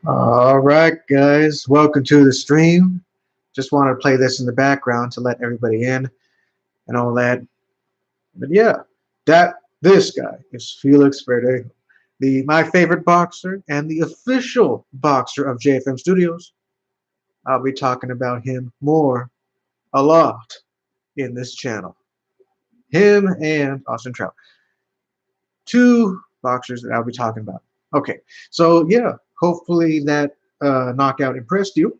All right, guys, welcome to the stream. Just wanted to play this in the background to let everybody in and all that. But yeah, this guy is Felix Verdejo, my favorite boxer and the official boxer of JFM Studios. I'll be talking about him a lot, in this channel. Him and Austin Trout, two boxers that I'll be talking about. Okay, so yeah, hopefully that knockout impressed you.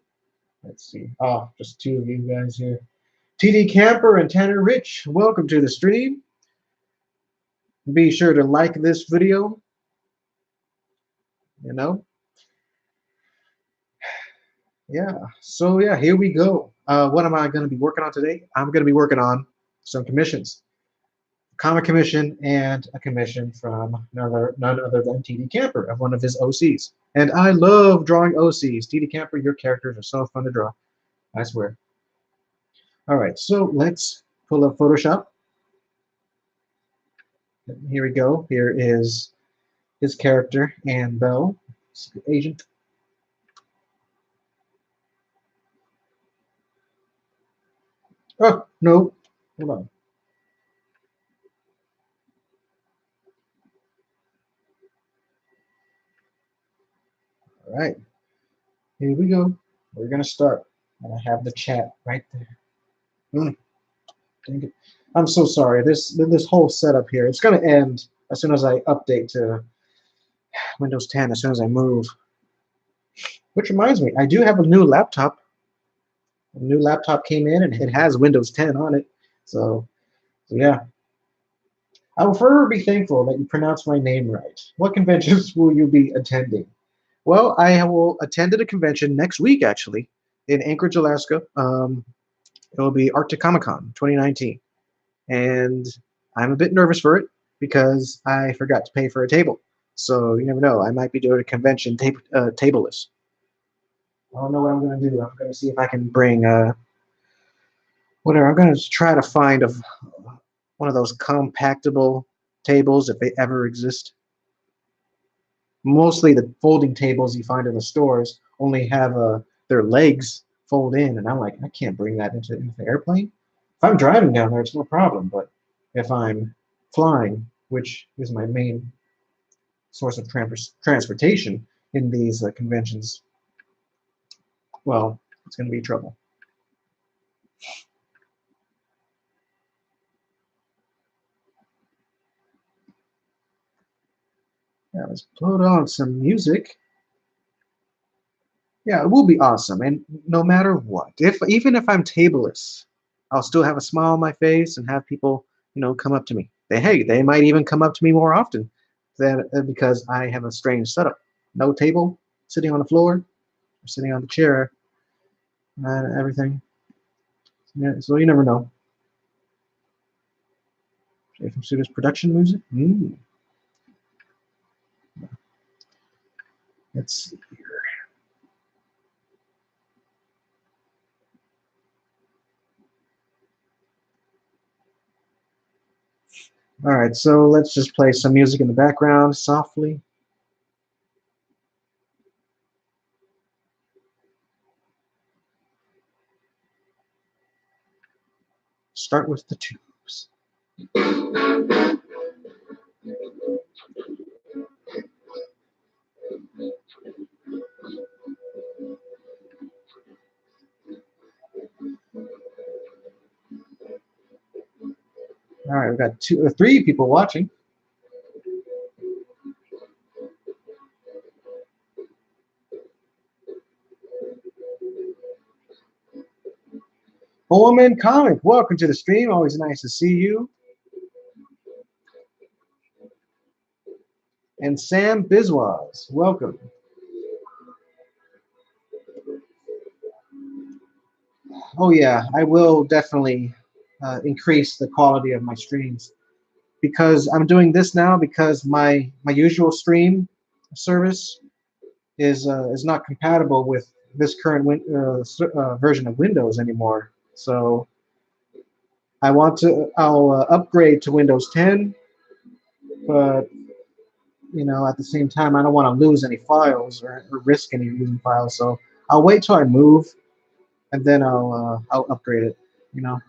Let's see. Oh, just two of you guys here. TD Camper and Tanner Rich, welcome to the stream. Be sure to like this video. You know? Yeah. So yeah, here we go. What am I going to be working on today? I'm going to be working on some commissions. Comic commission and a commission from none other than TD Camper of one of his OCs. And I love drawing OCs. TD Camper, your characters are so fun to draw. I swear. All right, so let's pull up Photoshop. Here we go. Here is his character, Ann Bell, agent. Oh, no. Hold on. All right, here we go. We're going to start. And I have the chat right there. Dang it. I'm so sorry. This whole setup here, it's going to end as soon as I update to Windows 10, as soon as I move. Which reminds me, I do have a new laptop. A new laptop came in and it has Windows 10 on it. So yeah. I will forever be thankful that you pronounced my name right. What conventions will you be attending? Well, I will attend a convention next week, actually, in Anchorage, Alaska. It will be Arctic Comic Con 2019. And I'm a bit nervous for it because I forgot to pay for a table. So you never know. I might be doing a convention tableless. I don't know what I'm going to do. I'm going to see if I can bring whatever. I'm going to try to find one of those compactable tables if they ever exist. Mostly the folding tables you find in the stores only have their legs fold in, and I'm like, I can't bring that into the airplane. If I'm driving down there, it's no problem, but if I'm flying, which is my main source of transportation in these conventions, well, it's going to be trouble. Yeah, let's put on some music. Yeah, it will be awesome, and no matter what, if even if I'm tableless, I'll still have a smile on my face and have people, come up to me. They might even come up to me more often than because I have a strange setup. No table, sitting on the floor, or sitting on the chair, and everything. Yeah, so you never know. JFM Studios production music. Let's see here. All right, so let's just play some music in the background softly. Start with the tubes. All right, we've got two or three people watching. Woman Comic, welcome to the stream. Always nice to see you. And Sam Biswas, welcome. Oh yeah, I will definitely increase the quality of my streams because I'm doing this now because my usual stream service is not compatible with this current version of Windows anymore. So I'll upgrade to Windows 10, but at the same time, I don't want to lose any files or risk any losing files. So I'll wait till I move, and then I'll upgrade it. You know.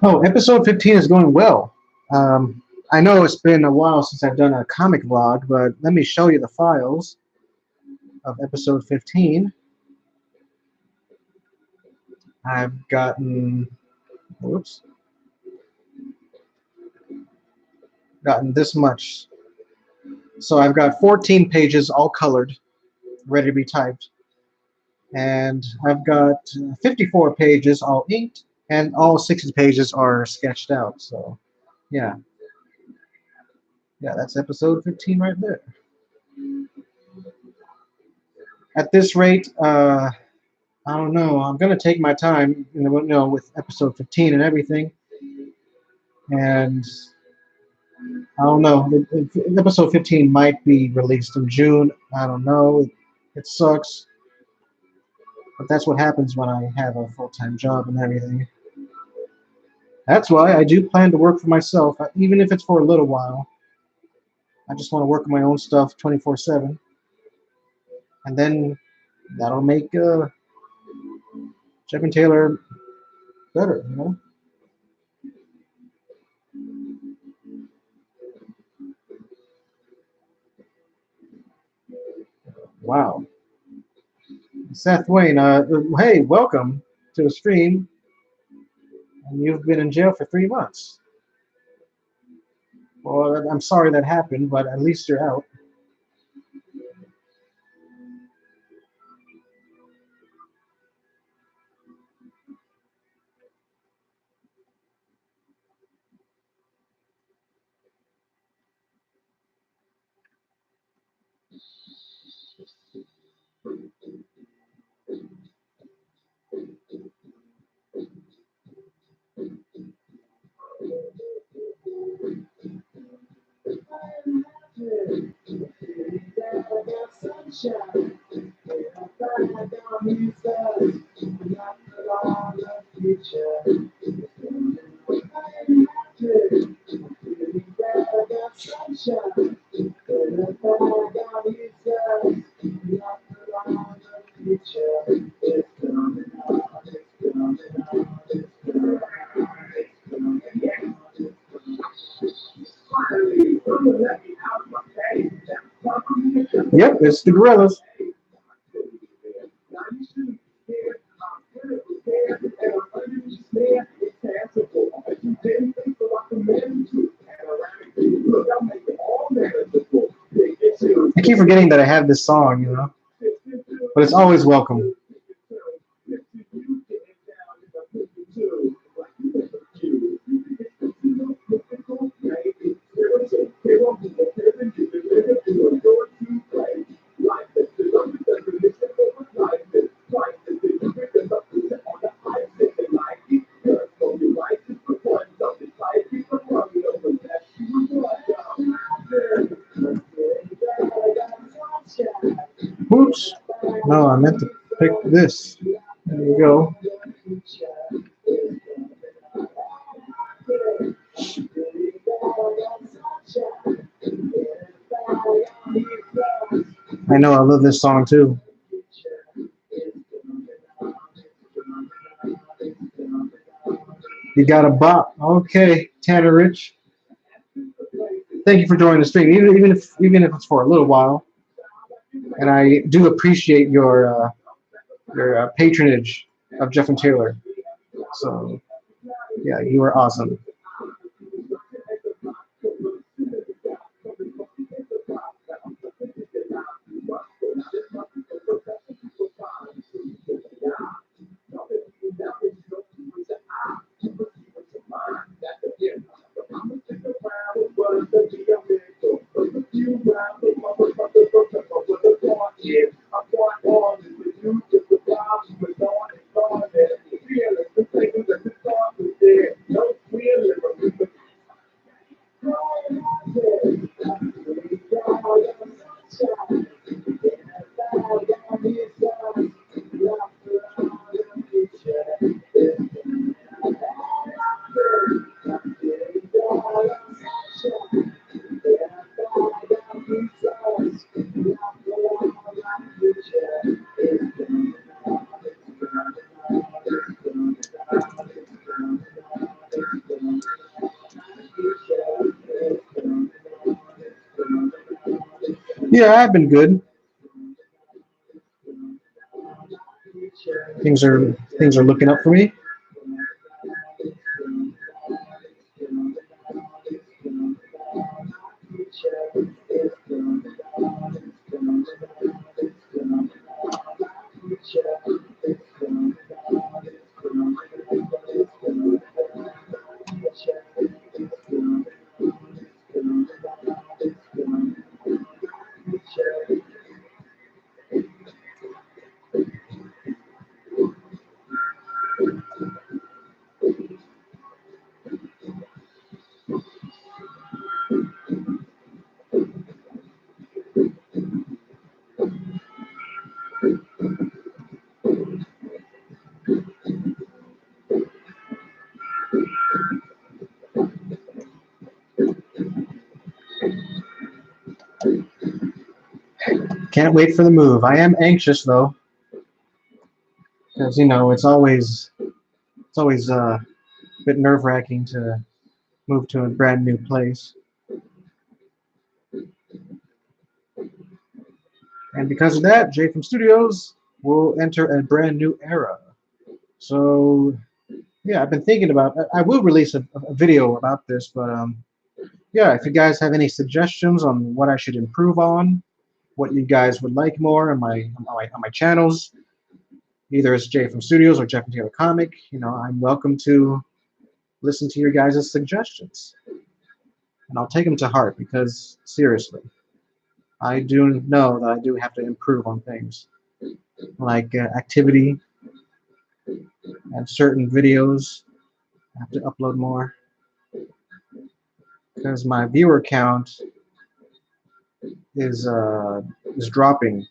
Oh, episode 15 is going well. I know it's been a while since I've done a comic vlog, but let me show you the files of episode 15. I've gotten this much. So I've got 14 pages all colored, ready to be typed. And I've got 54 pages all inked, and all 60 pages are sketched out. So, yeah. Yeah, that's episode 15 right there. At this rate, I don't know. I'm gonna take my time, with episode 15 and everything. And I don't know. Episode 15 might be released in June. I don't know. It sucks, but that's what happens when I have a full-time job and everything. That's why I do plan to work for myself, even if it's for a little while. I just want to work on my own stuff 24/7, and then that'll make Jeff and Taylor better. Wow. Seth Wayne, hey, welcome to the stream. And you've been in jail for 3 months. Well, I'm sorry that happened, but at least you're out. Yep, it's the gorillas. I keep forgetting that I have this song, but it's always welcome. Oops. No, I meant to pick this. There you go. I know, I love this song too. You got a bop. Okay, Tanner Rich. Thank you for joining the stream, even if it's for a little while. And I do appreciate your patronage of Jeff and Taylor. So yeah, you are awesome. Yeah, I've been good. Things are looking up for me. Can't wait for the move. I am anxious though, because it's always a bit nerve-wracking to move to a brand new place. And because of that, JFM Studios will enter a brand new era. So yeah, I've been thinking about. I will release a video about this, but yeah, if you guys have any suggestions on what I should improve on, what you guys would like more on my channels, either as JFM Studios or Jeff and Taylor Comic, I'm welcome to listen to your guys' suggestions, and I'll take them to heart because seriously, I do know that I do have to improve on things like activity and certain videos. I have to upload more because my viewer count is uh, is dropping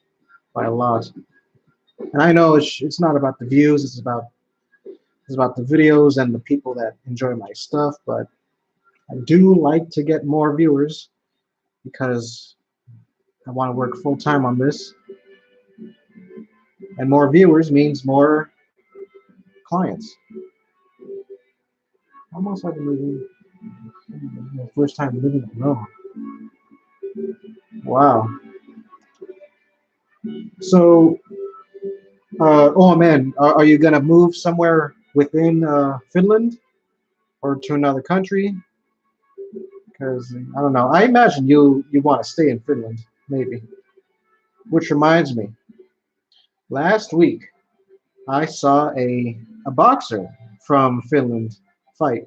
by a lot. And I know it's not about the views; it's about the videos and the people that enjoy my stuff. But I do like to get more viewers because I want to work full time on this, and more viewers means more clients. Almost like moving my first time living alone. Wow. So, oh man, are you gonna move somewhere within Finland or to another country? Because I don't know. I imagine you want to stay in Finland, maybe. Which reminds me, last week I saw a boxer from Finland fight.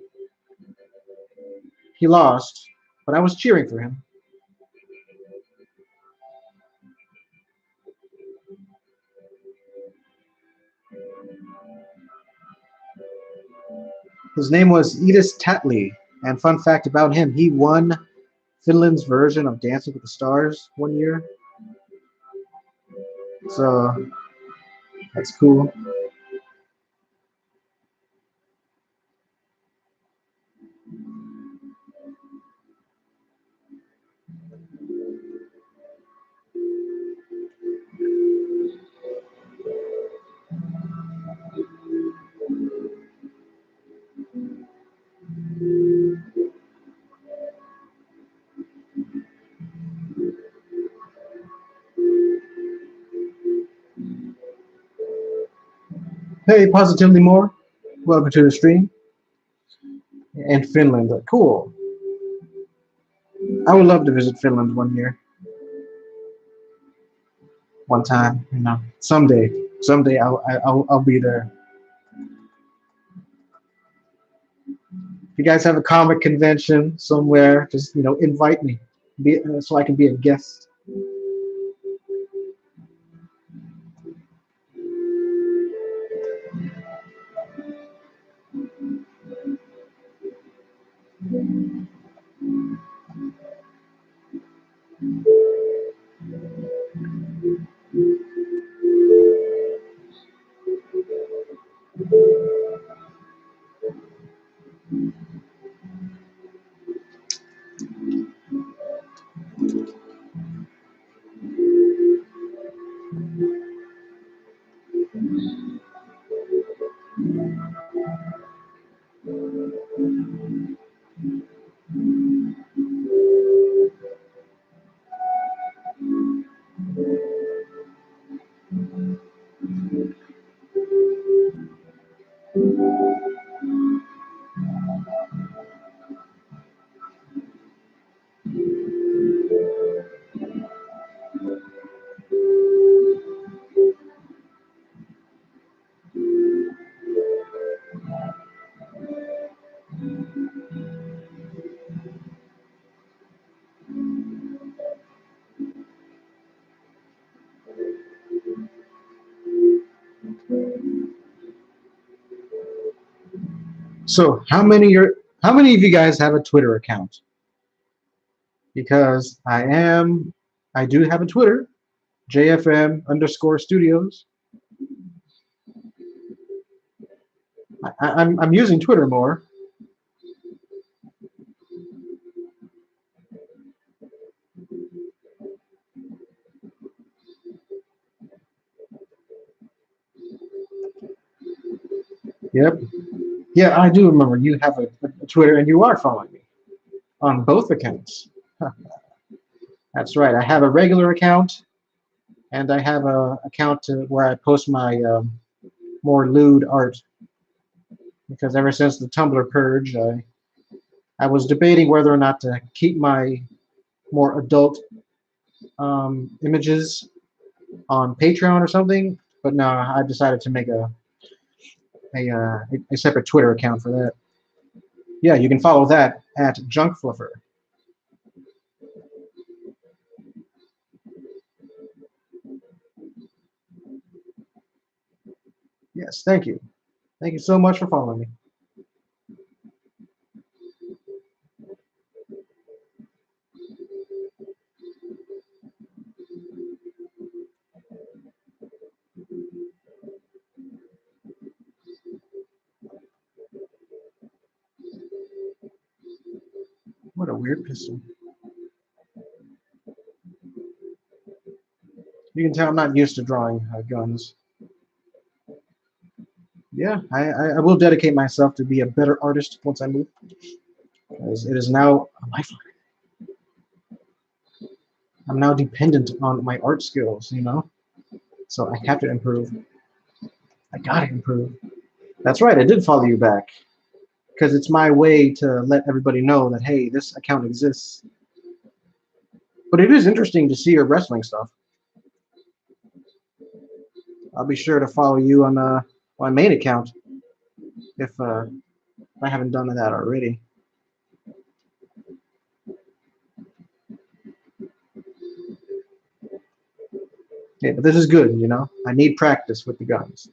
He lost, but I was cheering for him. His name was Edis Tatley, and fun fact about him, he won Finland's version of Dancing with the Stars one year. So that's cool. Hey, Positively More, welcome to the stream. And Finland, cool. I would love to visit Finland one year, one time. Someday I'll be there. If you guys have a comic convention somewhere, just invite me, so I can be a guest. So how many of you guys have a Twitter account? Because I do have a Twitter, JFM underscore studios. I'm using Twitter more. Yep. Yeah, I do remember you have a Twitter and you are following me on both accounts. That's right. I have a regular account and I have a account where I post my more lewd art because ever since the Tumblr purge, I was debating whether or not to keep my more adult images on Patreon or something. But no, I decided to make a separate Twitter account for that. Yeah, you can follow that at Junkfluffer. Yes, thank you. Thank you so much for following me. What a weird pistol. You can tell I'm not used to drawing guns. Yeah, I will dedicate myself to be a better artist once I move, because it is now a lifeline. I'm now dependent on my art skills, you know? So I have to improve. I gotta improve. That's right, I did follow you back. Because it's my way to let everybody know that, hey, this account exists. But it is interesting to see your wrestling stuff. I'll be sure to follow you on my main account if I haven't done that already. Yeah, but this is good, you know? I need practice with the guns.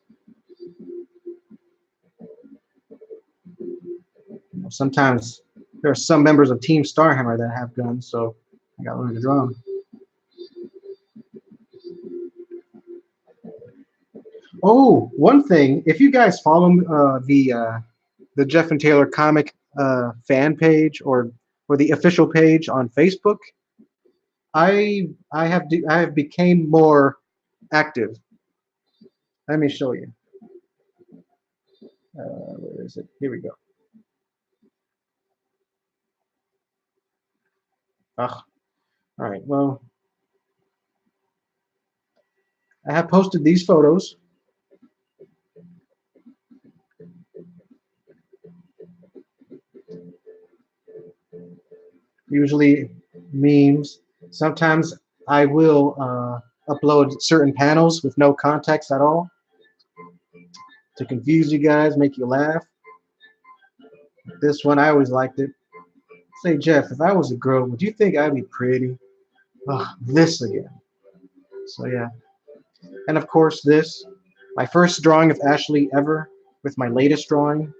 You know, sometimes there are some members of Team Starhammer that have guns, so I gotta learn to draw them. Oh, one thing, if you guys follow the Jeff and Taylor comic fan page or the official page on Facebook, I have became more active. Let me show you. Where is it? Here we go. Ugh. All right. Well, I have posted these photos. Usually memes. Sometimes I will upload certain panels with no context at all to confuse you guys, make you laugh. This one, I always liked it. Say, Jeff, if I was a girl, would you think I'd be pretty? Ugh, this again. So yeah. And of course, this, my first drawing of Ashley ever, with my latest drawing,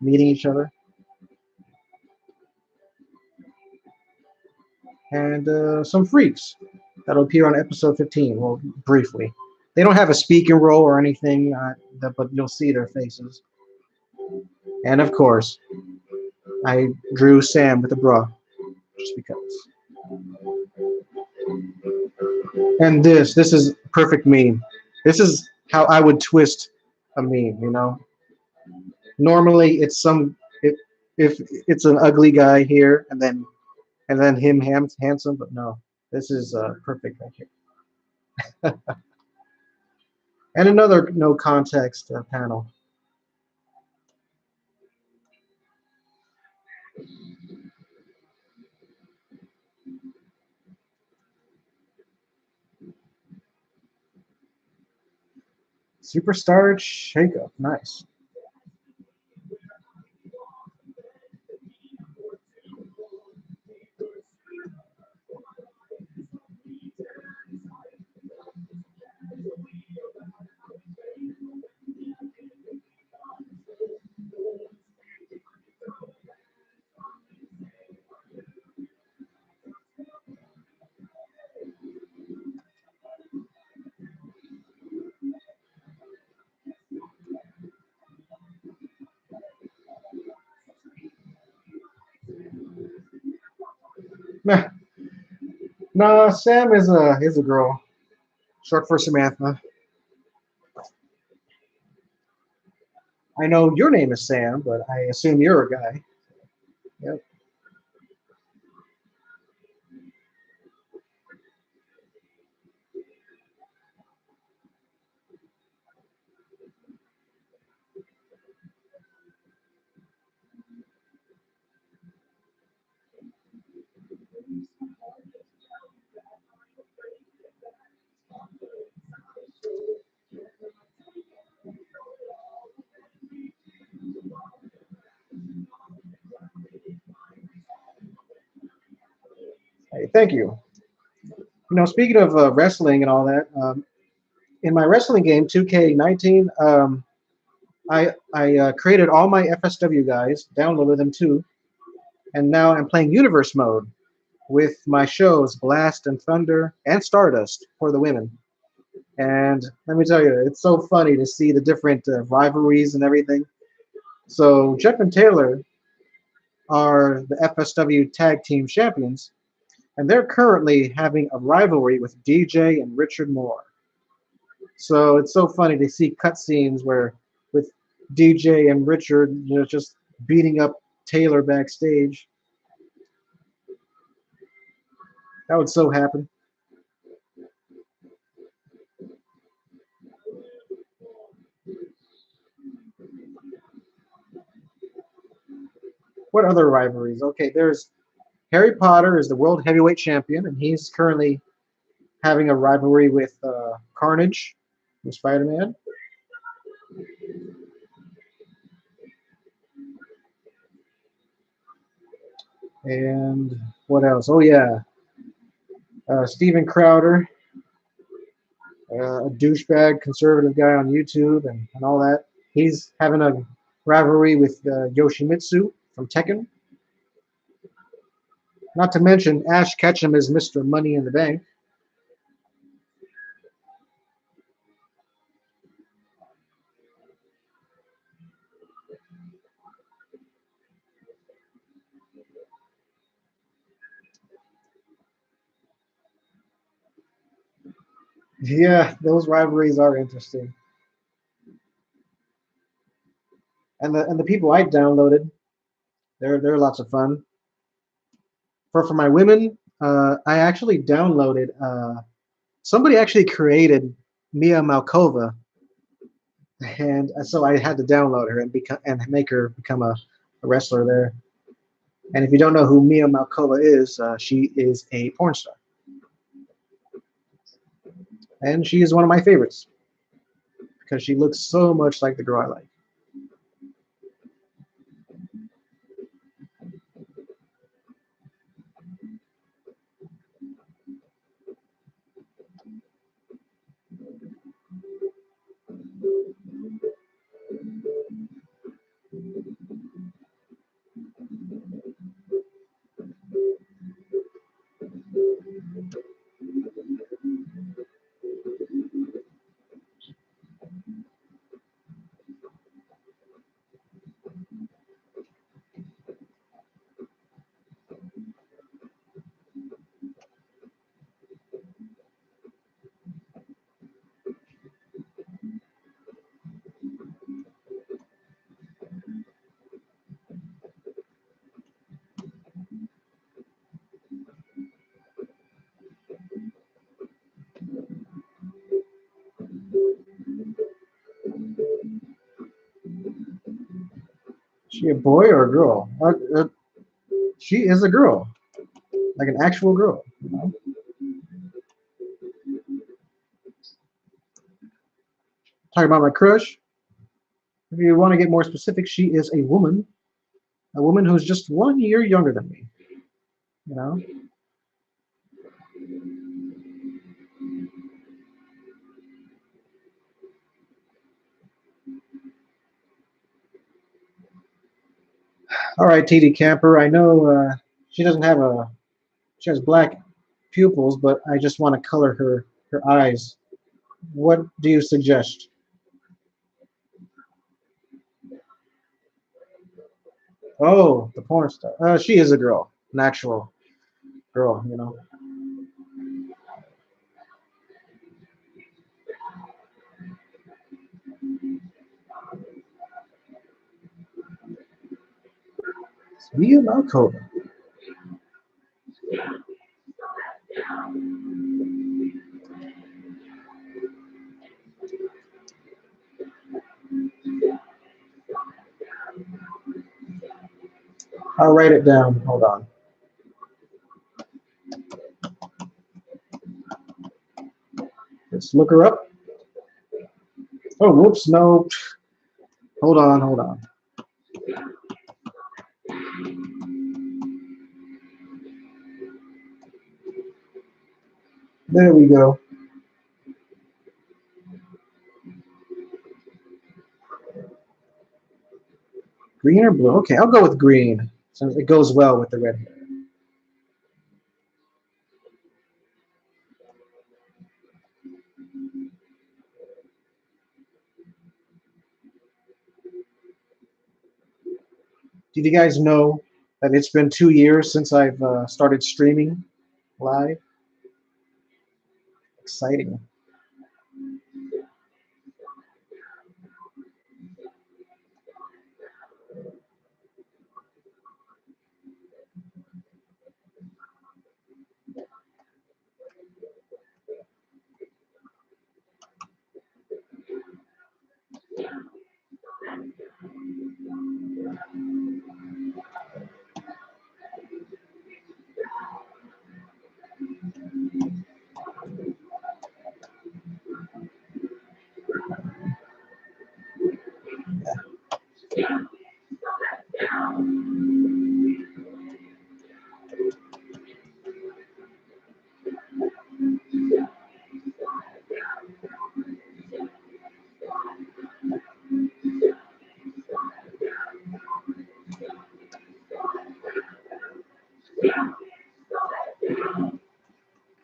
meeting each other. And some freaks that'll appear on episode 15, well, briefly. They don't have a speaking role or anything, but you'll see their faces. And of course, I drew Sam with a bra, just because. And this is perfect meme. This is how I would twist a meme, you know? Normally, if it's an ugly guy here, and then him handsome, but no, this is perfect right here. And another no context panel. Superstar shakeup, nice. Nah, nah, Sam is a girl, short for Samantha. I know your name is Sam, but I assume you're a guy. Yep. Hey, thank you. Speaking of wrestling and all that, in my wrestling game 2K19, I created all my FSW guys, downloaded them too, and now I'm playing Universe mode with my shows Blast and Thunder and Stardust for the women. And let me tell you, it's so funny to see the different rivalries and everything. So Jeff and Taylor are the FSW Tag Team Champions, and they're currently having a rivalry with DJ and Richard Moore. So it's so funny to see cutscenes where with DJ and Richard, just beating up Taylor backstage. That would so happen. What other rivalries? Okay, there's Harry Potter is the world heavyweight champion, and he's currently having a rivalry with Carnage from Spider-Man. And what else? Oh yeah, Steven Crowder, a douchebag conservative guy on YouTube and all that. He's having a rivalry with Yoshimitsu from Tekken. Not to mention Ash Ketchum is Mr. Money in the Bank. Yeah, those rivalries are interesting. And the people I downloaded, they're lots of fun. For my women, I actually downloaded. Somebody actually created Mia Malkova, and so I had to download her and become and make her become a wrestler there. And if you don't know who Mia Malkova is, she is a porn star, and she is one of my favorites because she looks so much like the girl I like. Is she a boy or a girl? She is a girl, like an actual girl. Talking about my crush. If you want to get more specific, she is a woman who's just 1 year younger than me. You know. All right, TD Camper. I know she doesn't have a. She has black pupils, but I just want to color her eyes. What do you suggest? Oh, the porn star. She is a girl, natural. girl, you know. Mia Malkova. I'll write it down. Hold on. Let's look her up. Oh, whoops, no. Hold on, hold on. There we go. Green or blue? Okay, I'll go with green since it goes well with the red hair. Did you guys know that it's been 2 years since I've started streaming live? Exciting.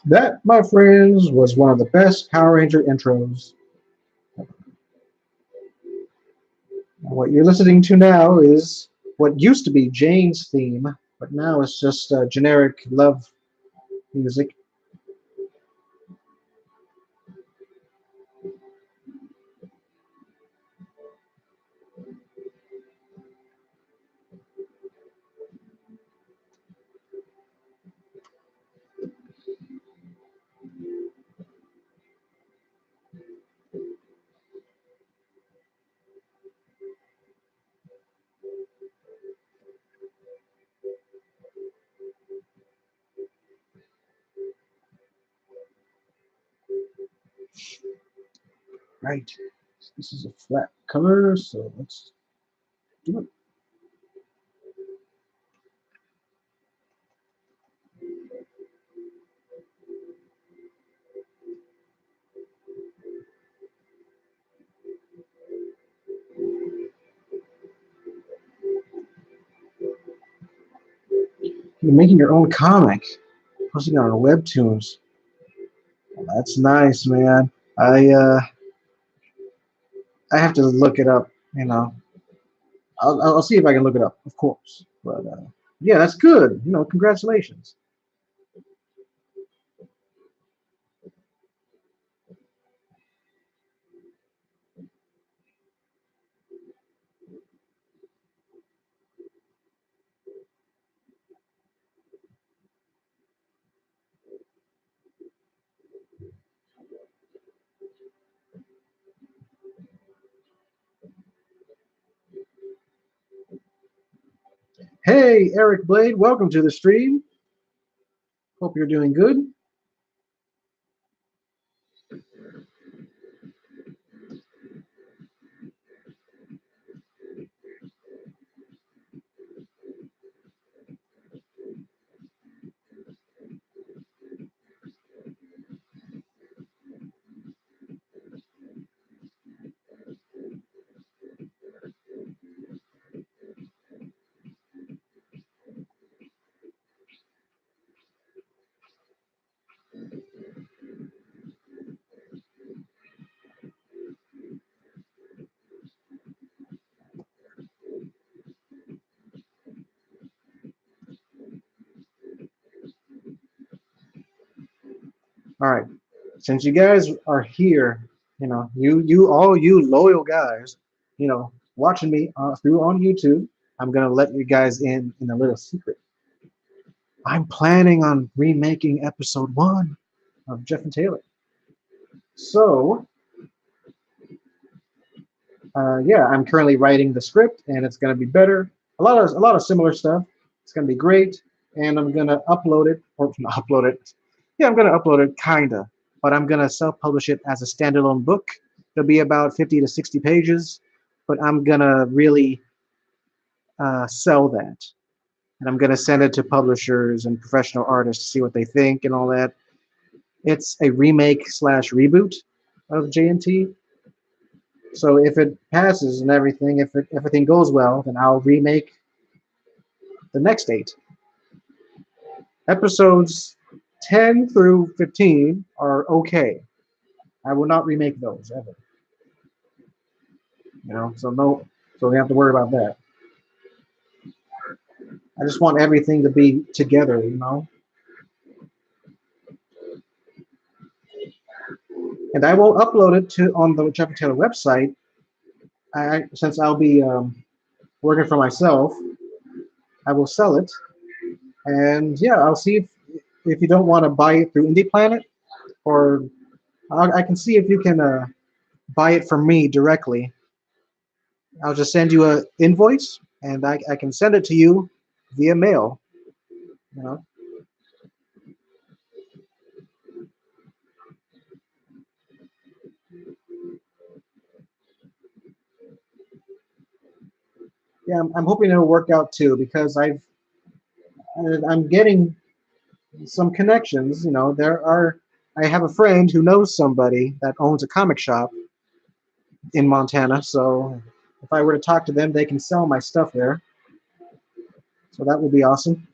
That, my friends, was one of the best Power Ranger intros. What you're listening to now is what used to be Jane's theme, but now it's just generic love music. Right. This is a flat color, so let's do it. You're making your own comic, posting it on Webtoons. Well, that's nice, man. I have to look it up. You know, I'll see if I can look it up, of course. But yeah, that's good. You know, congratulations. Hey, Eric Blade, welcome to the stream. Hope you're doing good. All right. Since you guys are here, all you loyal guys, watching me through on YouTube, I'm gonna let you guys in a little secret. I'm planning on remaking episode 1 of Jeff and Taylor. So, yeah, I'm currently writing the script, and it's gonna be better. A lot of similar stuff. It's gonna be great, and I'm gonna upload it or not upload it. Yeah, I'm gonna upload it kinda, but I'm gonna self-publish it as a standalone book. It'll be about 50 to 60 pages, but I'm gonna really sell that, and I'm gonna send it to publishers and professional artists to see what they think and all that. It's a remake slash reboot of JNT. So if it passes and everything, if everything goes well, then I'll remake the next 8. Episodes 10 through 15 are okay. I will not remake those ever. So no, so we have to worry about that. I just want everything to be together. And I will upload it to on the Jeff and Taylor website. Since I'll be working for myself, I will sell it, and yeah, I'll see if you don't want to buy it through Indie Planet, or I can see if you can buy it from me directly. I'll just send you a invoice, and I can send it to you via mail. You know. Yeah, I'm hoping it'll work out too because I'm getting some connections. I have a friend who knows somebody that owns a comic shop in Montana, so if I were to talk to them, they can sell my stuff there. So that would be awesome.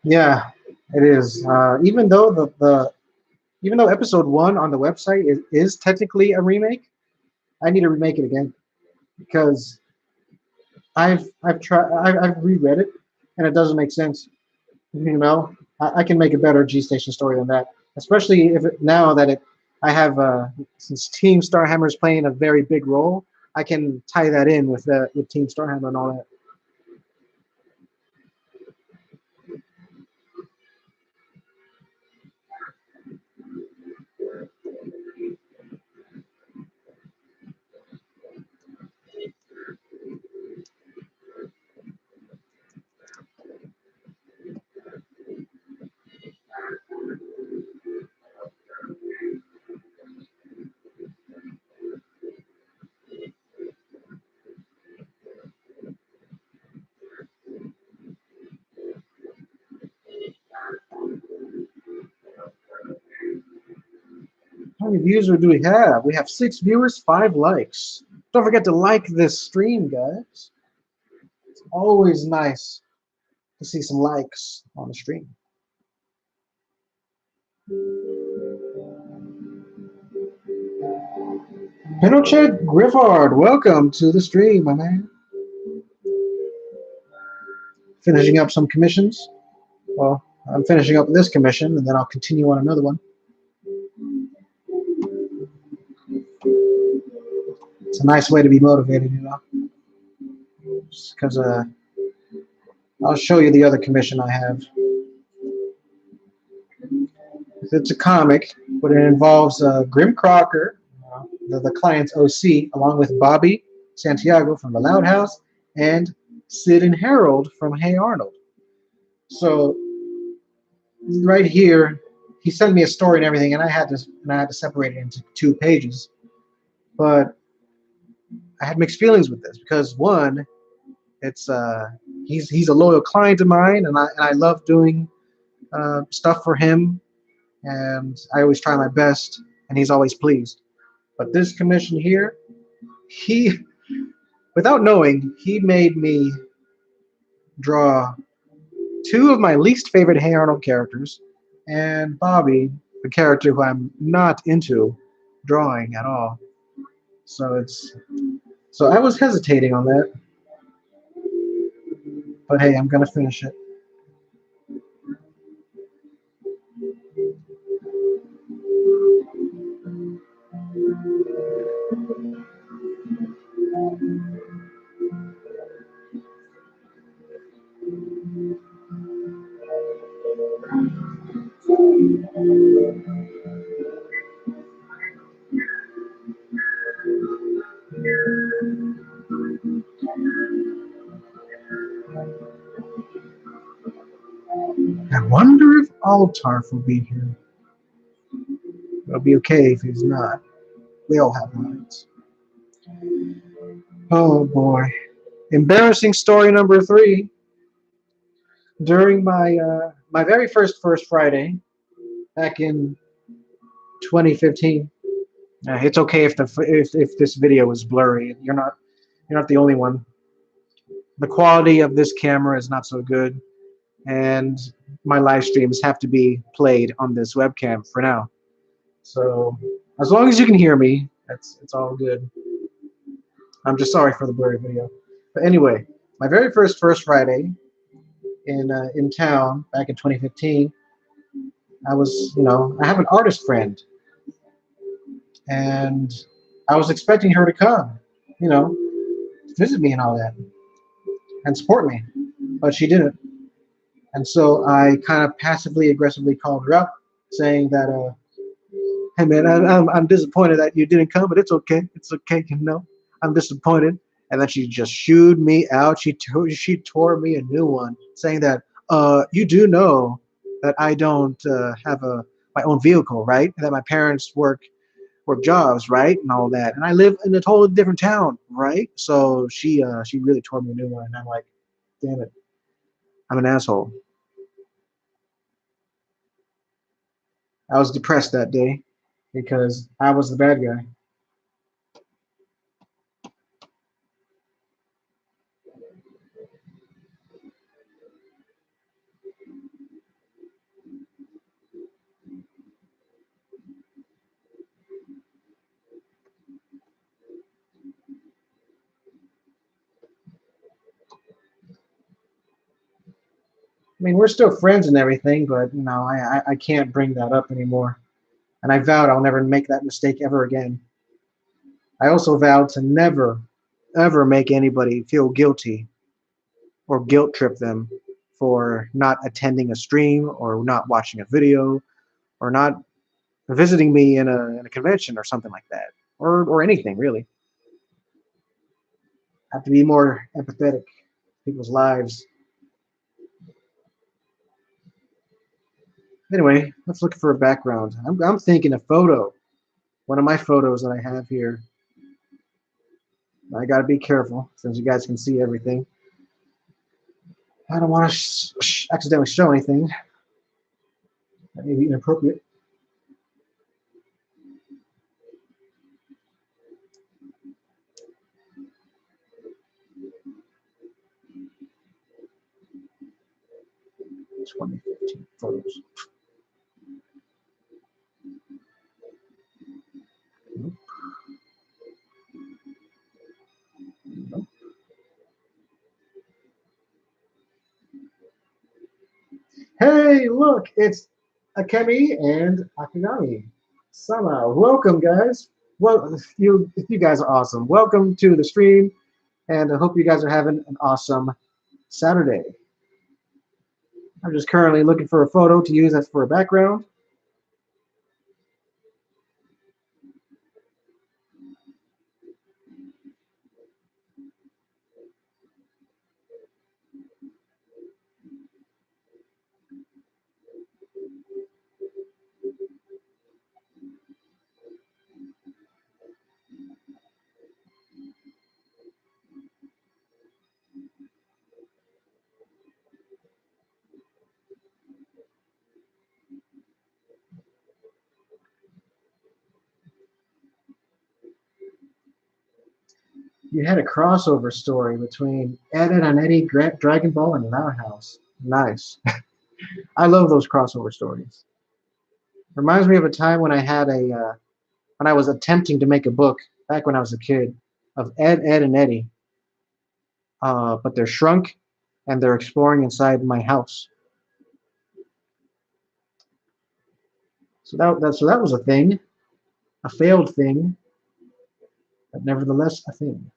Yeah, it is. Even though episode 1 on the website is technically a remake, I need to remake it again because I've reread it and it doesn't make sense. I can make a better G Station story than that, especially now that I have since Team Starhammer is playing a very big role. I can tie that in with Team Starhammer and all that. How many views do we have? We have 6 viewers, 5 likes. Don't forget to like this stream, guys. It's always nice to see some likes on the stream. Pinochet Griffard, welcome to the stream, my man. Finishing up some commissions. Well, I'm finishing up this commission, and then I'll continue on another one. It's a nice way to be motivated, you know. Because I'll show you the other commission I have. It's a comic, but it involves Grim Crocker, the client's OC, along with Bobby Santiago from The Loud House, and Sid and Harold from Hey Arnold. So right here, he sent me a story and everything, and I had to separate it into 2 pages. But I had mixed feelings with this because one, it's he's a loyal client of mine, and I love doing stuff for him, and I always try my best, and he's always pleased. But this commission here, he, without knowing, he made me draw 2 of my least favorite Hey Arnold characters, and Bobby, the character who I'm not into drawing at all. So I was hesitating on that, but hey, I'm gonna finish it. I wonder if Altarf will be here. It'll be okay if he's not. We all have minds. Oh boy. Embarrassing story number 3. During my very first Friday back in 2015. It's okay if if this video is blurry. You're not the only one. The quality of this camera is not so good, and my live streams have to be played on this webcam for now. So as long as you can hear me, it's all good. I'm just sorry for the blurry video. But anyway, my very first Friday in town back in 2015, I have an artist friend, and I was expecting her to come, you know, visit me and all that, and support me, but she didn't. And so I kind of passively aggressively called her up, saying that, "Hey man, I'm disappointed that you didn't come, but it's okay. It's okay, you know. I'm disappointed." And then she just shooed me out. She tore me a new one, saying that, "You do know that I don't have my own vehicle, right? That my parents work jobs, right, and all that, and I live in a totally different town, right?" So she really tore me a new one, and I'm like, damn it, I'm an asshole. I was depressed that day because I was the bad guy. I mean, we're still friends and everything, but I can't bring that up anymore. And I vowed I'll never make that mistake ever again. I also vowed to never, ever make anybody feel guilty or guilt trip them for not attending a stream or not watching a video or not visiting me in a convention or something like that, or anything really. I have to be more empathetic to people's lives. Anyway, let's look for a background. I'm thinking a photo. One of my photos that I have here. I gotta be careful since you guys can see everything. I don't want to accidentally show anything that may be inappropriate. It's 2015 photos. Nope. Nope. Hey, look, it's Akemi and Akinami. Sama, welcome, guys. Well, you guys are awesome. Welcome to the stream, and I hope you guys are having an awesome Saturday. I'm just currently looking for a photo to use as for a background. You had a crossover story between Ed and Eddie, Dragon Ball, and Loud House. Nice. I love those crossover stories. Reminds me of a time when I had when I was attempting to make a book back when I was a kid of Ed, and Eddie, but they're shrunk and they're exploring inside my house. So that was a thing, a failed thing, but nevertheless a thing.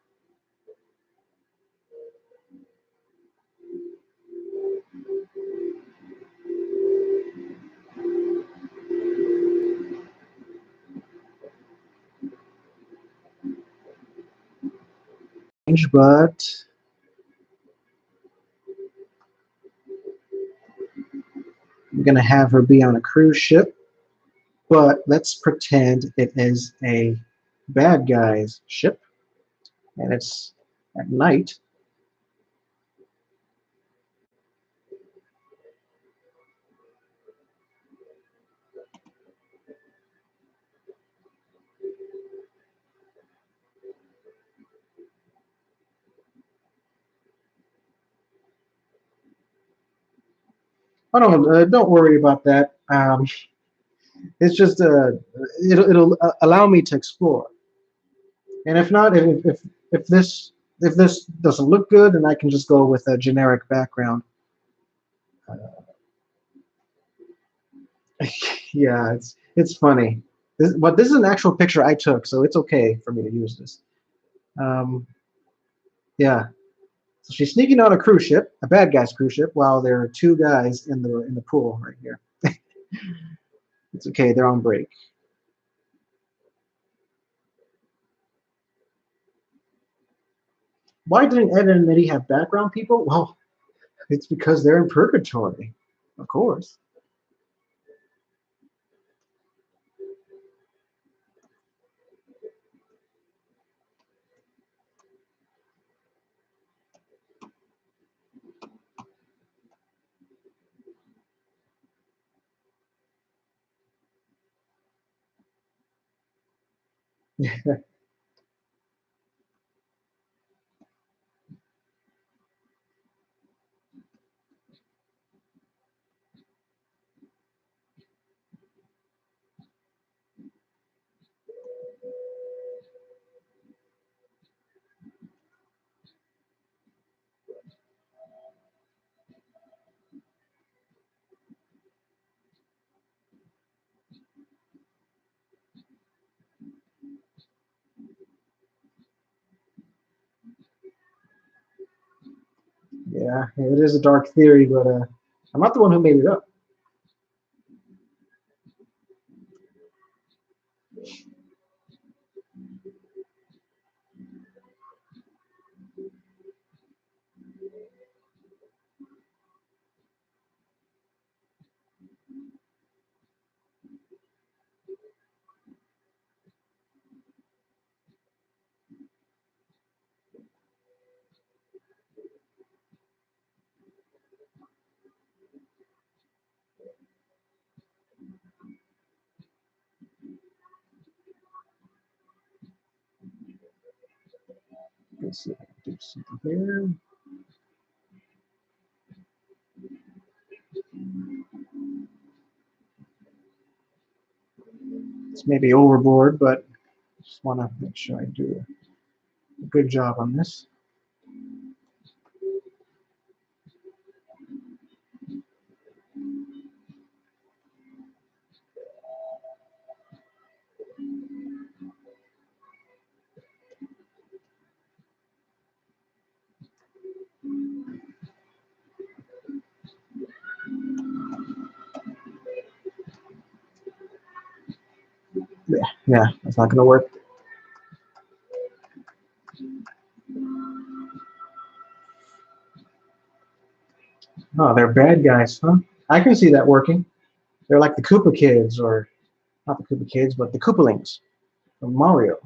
But I'm gonna have her be on a cruise ship. But let's pretend it is a bad guy's ship, and it's at night. Oh no, don't worry about that. It's just it'll allow me to explore. And if not, if this doesn't look good, then I can just go with a generic background. Yeah, it's funny. But this is an actual picture I took, so it's okay for me to use this. Um, yeah. So she's sneaking on a cruise ship, a bad guy's cruise ship, while there are two guys in the pool right here. It's okay, they're on break. Why didn't Ed and Eddie have background people? Well, it's because they're in purgatory, of course. Yeah, it is a dark theory, but I'm not the one who made it up. Let's see if I can do something here. It's maybe overboard, but just want to make sure I do a good job on this. Yeah, that's not gonna work. Oh, they're bad guys, huh? I can see that working. They're like the Koopa kids, or not the Koopa kids, but the Koopalings from Mario.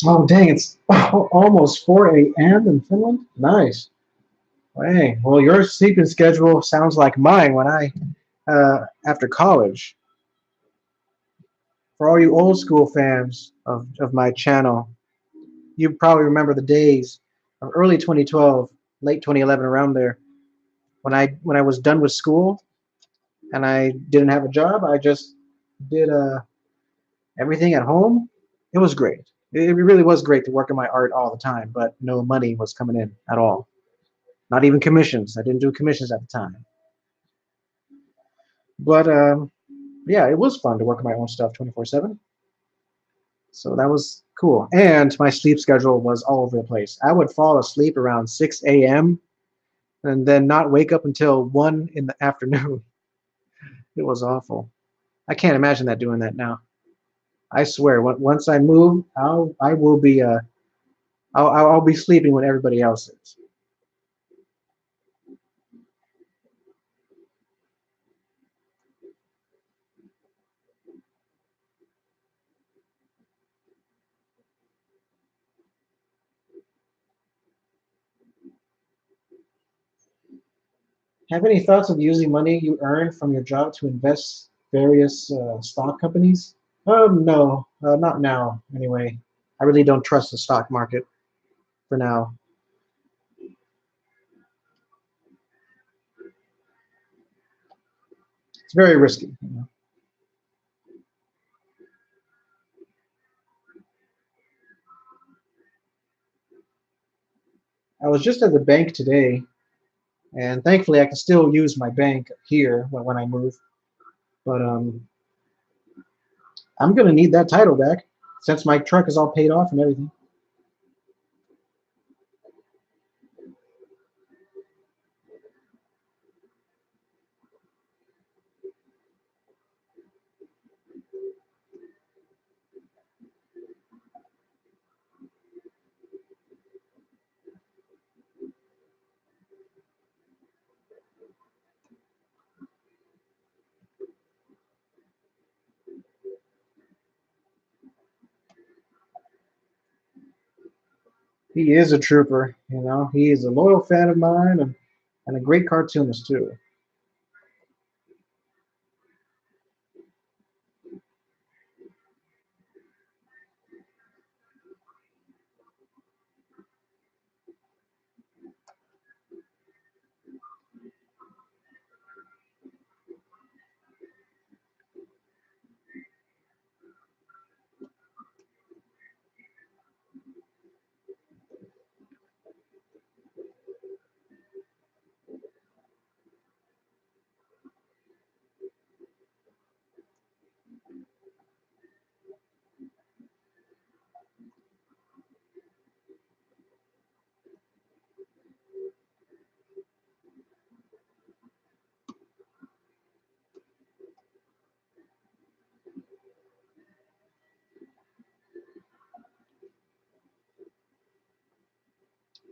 Oh, dang, it's almost 4 a.m. in Finland? Nice. Dang. Well, your sleeping schedule sounds like mine when after college. For all you old school fans of my channel, you probably remember the days of early 2012, late 2011, around there, when I was done with school and I didn't have a job. I just did everything at home. It was great. It really was great to work on my art all the time, but no money was coming in at all. Not even commissions. I didn't do commissions at the time. But yeah, it was fun to work on my own stuff 24/7. So that was cool. And my sleep schedule was all over the place. I would fall asleep around 6 a.m. and then not wake up until 1 in the afternoon. It was awful. I can't imagine that doing that now. I swear, once I move, I will be I'll be sleeping when everybody else is. Have any thoughts of using money you earn from your job to invest various stock companies? No, not now. Anyway, I really don't trust the stock market for now. It's very risky. I was just at the bank today, and thankfully I can still use my bank here when I move. But I'm gonna need that title back since my truck is all paid off and everything. He is a trooper, you know. He is a loyal fan of mine and a great cartoonist too.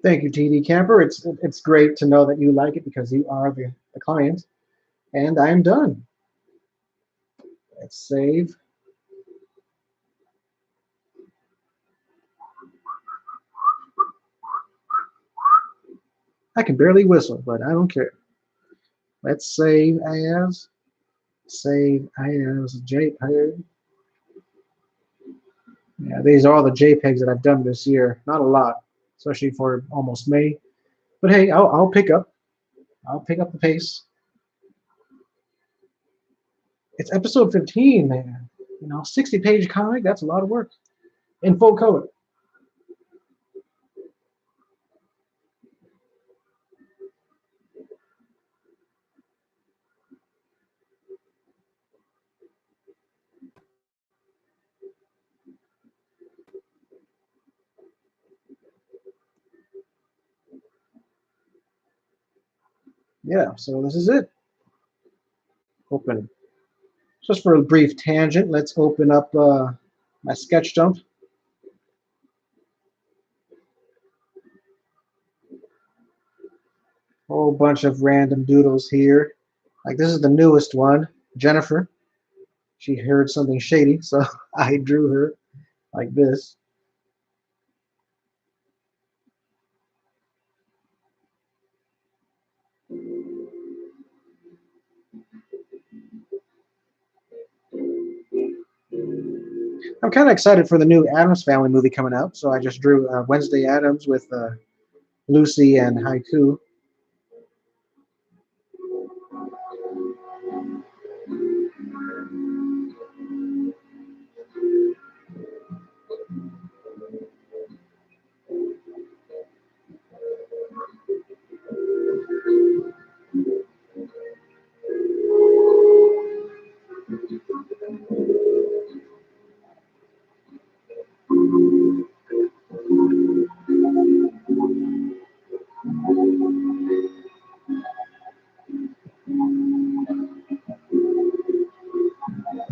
Thank you, TD Camper. It's great to know that you like it because you are the client. And I am done. Let's save. I can barely whistle, but I don't care. Let's save as JPEG. Yeah, these are all the JPEGs that I've done this year. Not a lot, especially for almost May. But hey, I'll pick up. I'll pick up the pace. It's episode 15, man. 60-page comic. That's a lot of work in full color. Yeah, so this is it. Open. Just for a brief tangent, let's open up my sketch dump. Whole bunch of random doodles here. Like this is the newest one, Jennifer. She heard something shady, so I drew her like this. I'm kind of excited for the new Addams Family movie coming out, so I just drew Wednesday Addams with Lucy and Haiku.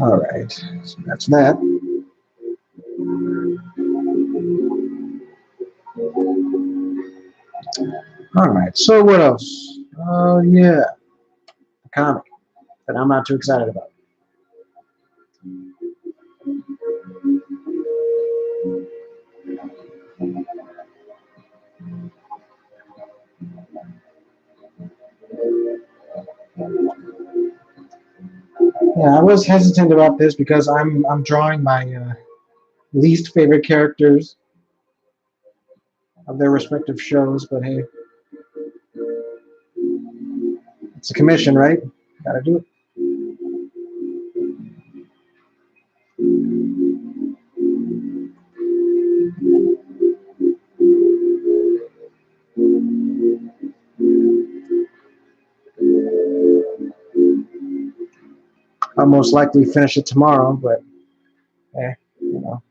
All right, so that's that. All right, so what else? Oh, yeah, a comic that I'm not too excited about. Yeah, I was hesitant about this because I'm drawing my least favorite characters of their respective shows, but hey, it's a commission, right? Gotta do it. I'll most likely finish it tomorrow, but eh, you know.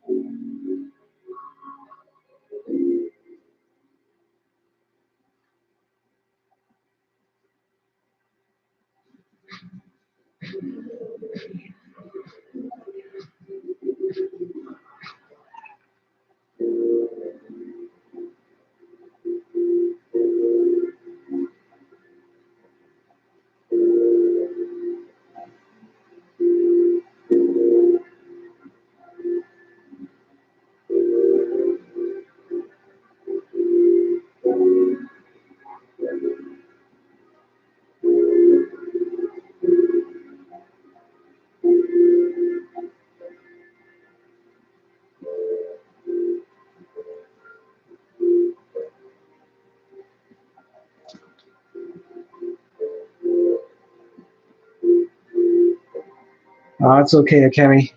It's okay, Akemi.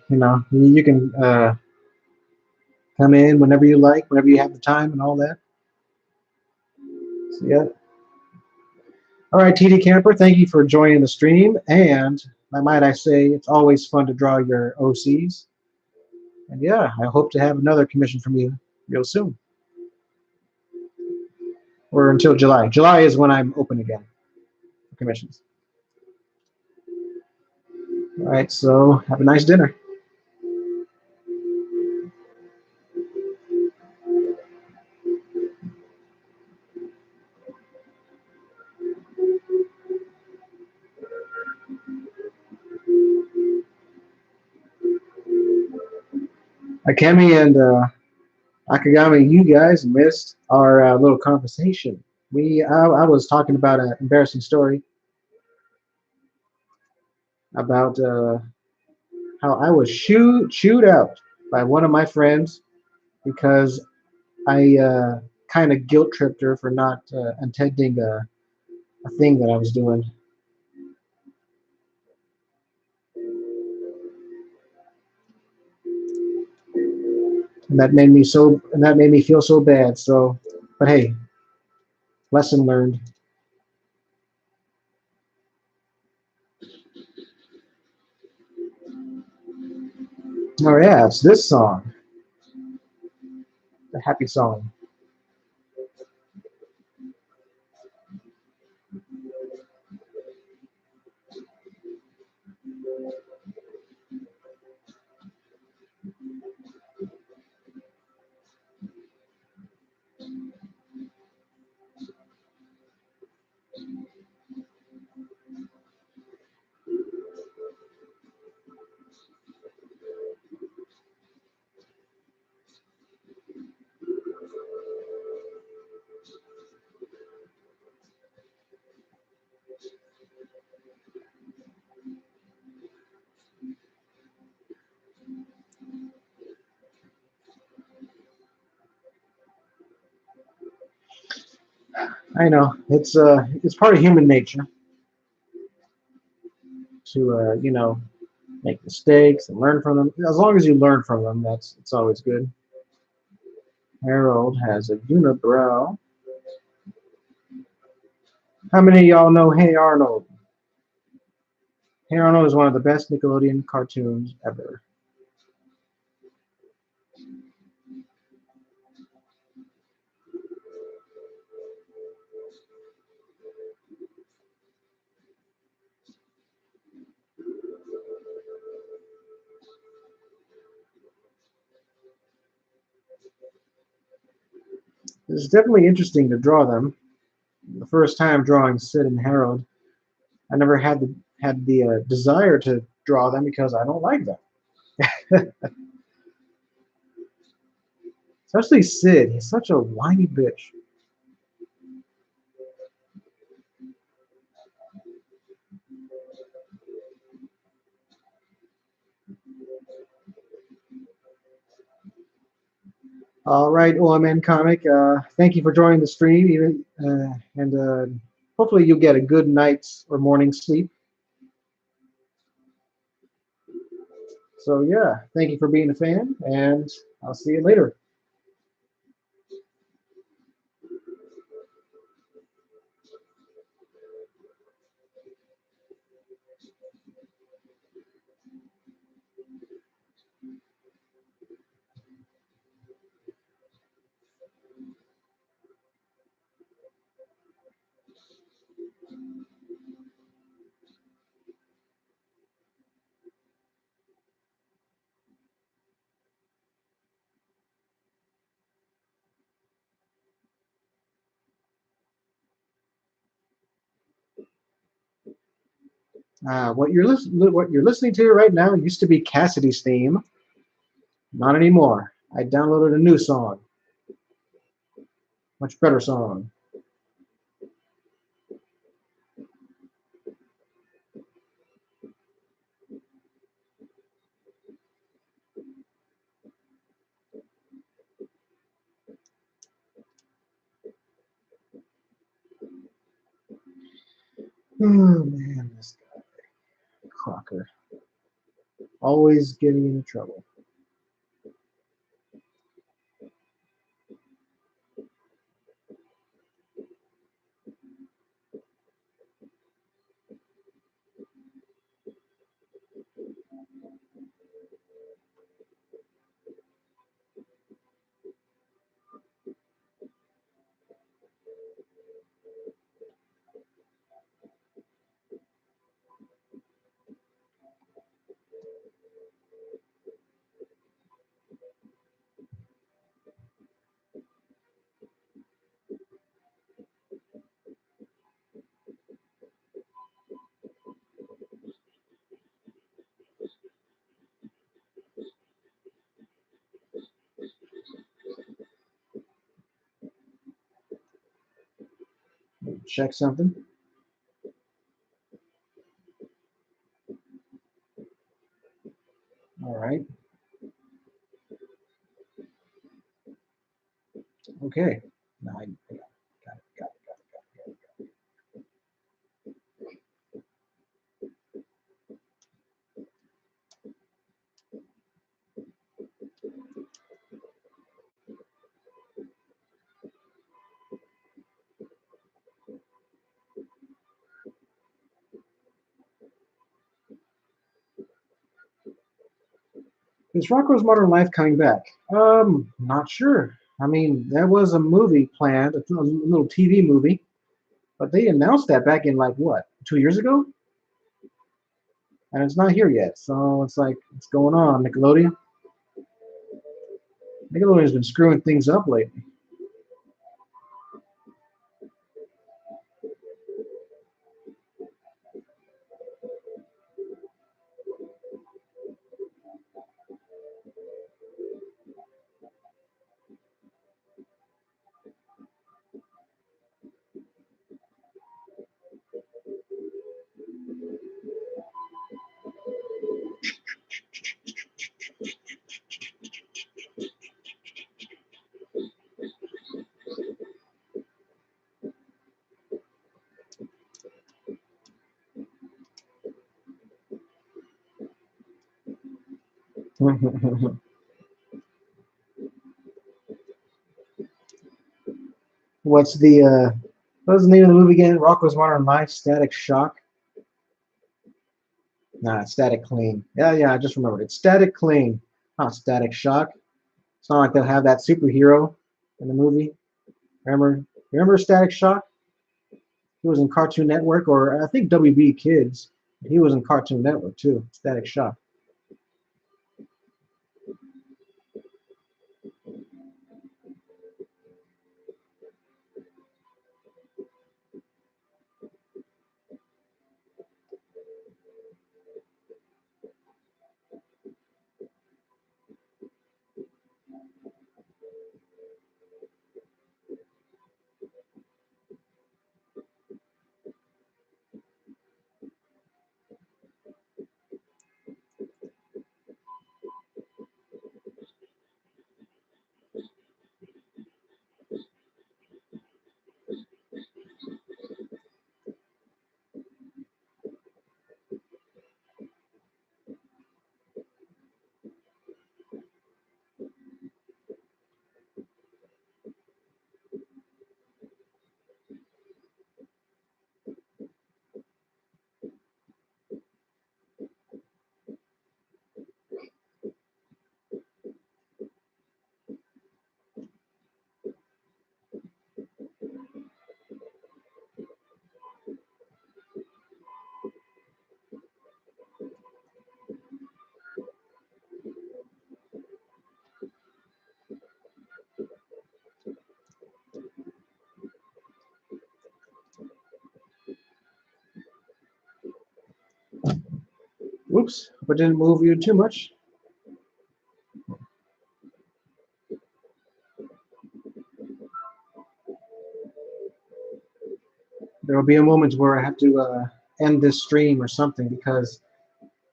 You can come in whenever you like, whenever you have the time and all that. So, yeah. All right, TD Camper, thank you for joining the stream. And might I say, it's always fun to draw your OCs. And yeah, I hope to have another commission from you real soon. Or until July. July is when I'm open again for commissions. All right, so have a nice dinner. Akemi and Akagami, you guys missed our little conversation. I was talking about an embarrassing story about how I was chewed out by one of my friends because I kind of guilt tripped her for not attending a thing that I was doing, and that made me feel so bad. So, but hey, lesson learned. Oh yeah, it's this song, the happy song. I know it's part of human nature to make mistakes and learn from them. As long as you learn from them, that's it's always good. Harold has a unibrow. How many of y'all know Hey Arnold? Hey Arnold is one of the best Nickelodeon cartoons ever. It's definitely interesting to draw them. The first time drawing Sid and Harold, I never had the desire to draw them because I don't like them. Especially Sid. He's such a whiny bitch. All right, OMN comic. Thank you for joining the stream, and hopefully you'll get a good night's or morning sleep. So yeah, thank you for being a fan, and I'll see you later. What you're listening to right now used to be Cassidy's theme. Not anymore. I downloaded a new song, much better song. Oh man, this guy Crocker always getting into trouble. Check something. All right. Okay. Now I got it. Got it. Is Rocco's Modern Life coming back? Not sure. I mean, there was a movie planned, a little TV movie, but they announced that back in like what, 2 years ago, and it's not here yet. So it's like, what's going on, Nickelodeon? Nickelodeon's been screwing things up lately. What's the what's the name of the movie again? Rocco's Modern Life, Static Shock. Nah, it's Static Cling. Yeah, yeah, I just remembered. It's Static Cling, not Static Shock. It's not like they'll have that superhero in the movie. Remember Static Shock? He was in Cartoon Network, or I think WB Kids. He was in Cartoon Network too. Static Shock. Whoops, but didn't move you too much. There will be a moment where I have to end this stream or something because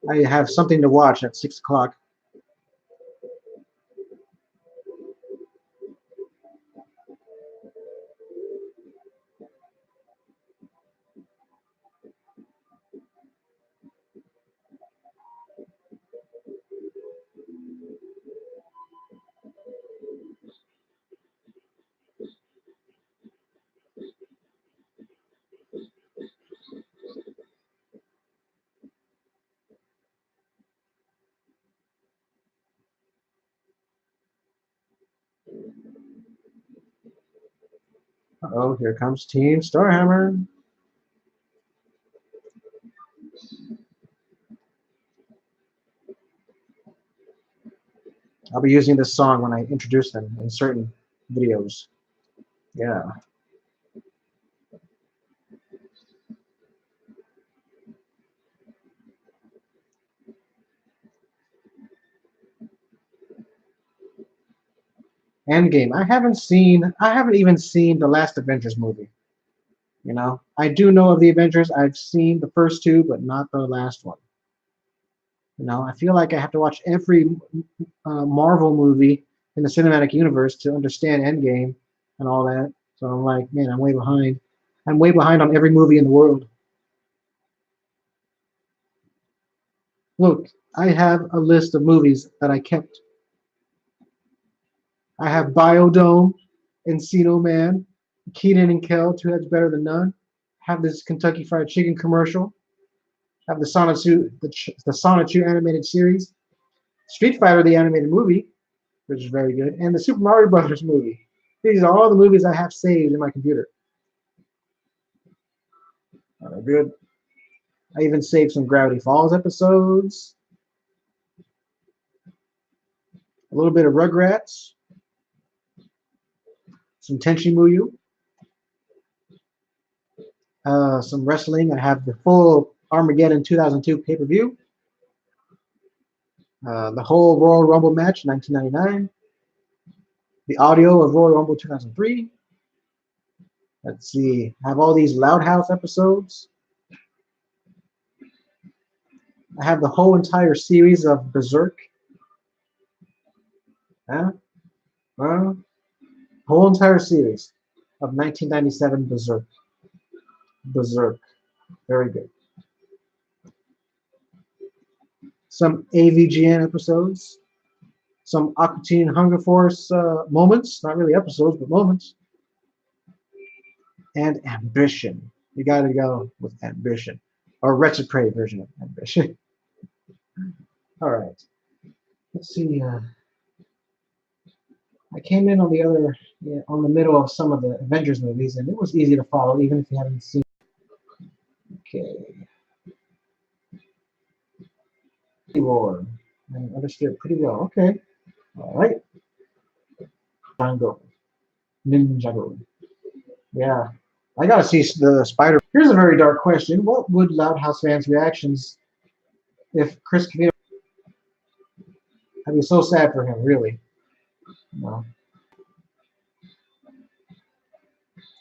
I have something to watch at 6 o'clock. Oh, here comes Team Starhammer. I'll be using this song when I introduce them in certain videos. Yeah. Endgame. I haven't even seen the last Avengers movie. You know, I do know of the Avengers. I've seen the first two, but not the last one. You know, I feel like I have to watch every Marvel movie in the cinematic universe to understand Endgame. and all that. So I'm like, man, I'm way behind. I'm way behind on every movie in the world. Look, I have a list of movies that I kept. I have Biodome, Encino Man, Keenan and Kel, Two Heads Better Than None. Have this Kentucky Fried Chicken commercial. Have the Sonic 2 animated series. Street Fighter, the animated movie, which is very good, and the Super Mario Brothers movie. These are all the movies I have saved in my computer. Good. I even saved some Gravity Falls episodes, a little bit of Rugrats, some Tenchi Muyo, some wrestling. I have the full Armageddon 2002 pay-per-view, the whole Royal Rumble match 1999, the audio of Royal Rumble 2003. Let's see, I have all these Loud House episodes. I have the whole entire series of Berserk. Huh? Whole entire series of 1997 Berserk. Berserk. Very good. Some AVGN episodes. Some Aqua Teen Hunger Force moments. Not really episodes, but moments. And Ambition. You gotta go with Ambition. Or Wretched Prey version of Ambition. Alright. Let's see. I came in on on the middle of some of the Avengers movies, and it was easy to follow, even if you haven't seen. Okay. War. I understood pretty well. Okay. All right. Django. Ninjago. Yeah. I gotta see the Spider. Here's a very dark question. What would Loud House fans' reactions if Chris Camino? I'd be so sad for him, really. No.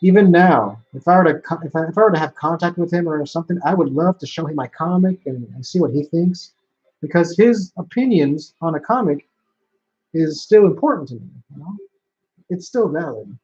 Even now, if I were to have contact with him or something, I would love to show him my comic and see what he thinks, because his opinions on a comic is still important to me. You know, it's still valid.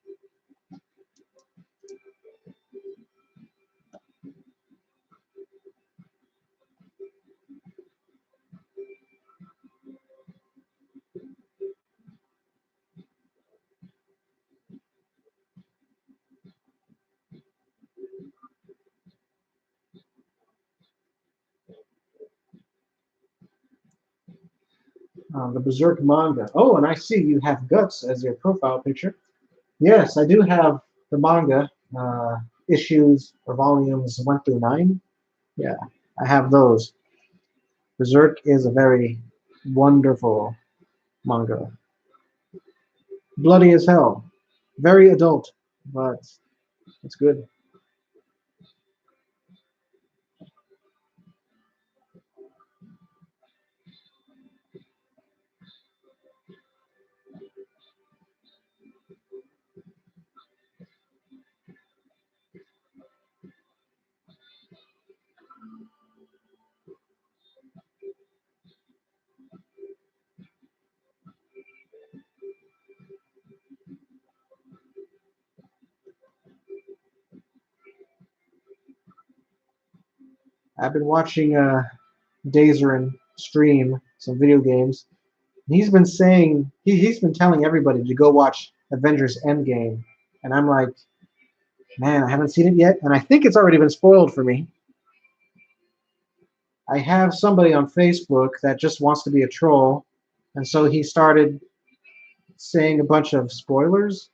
The Berserk manga. Oh, and I see you have Guts as your profile picture. Yes, I do have the manga issues or volumes 1 through 9. Yeah, I have those. Berserk is a very wonderful manga. Bloody as hell. Very adult, but it's good. I've been watching Dazerin stream some video games. He's been saying he's been telling everybody to go watch Avengers Endgame, and I'm like, man, I haven't seen it yet, and I think it's already been spoiled for me. I have somebody on Facebook that just wants to be a troll, and so he started saying a bunch of spoilers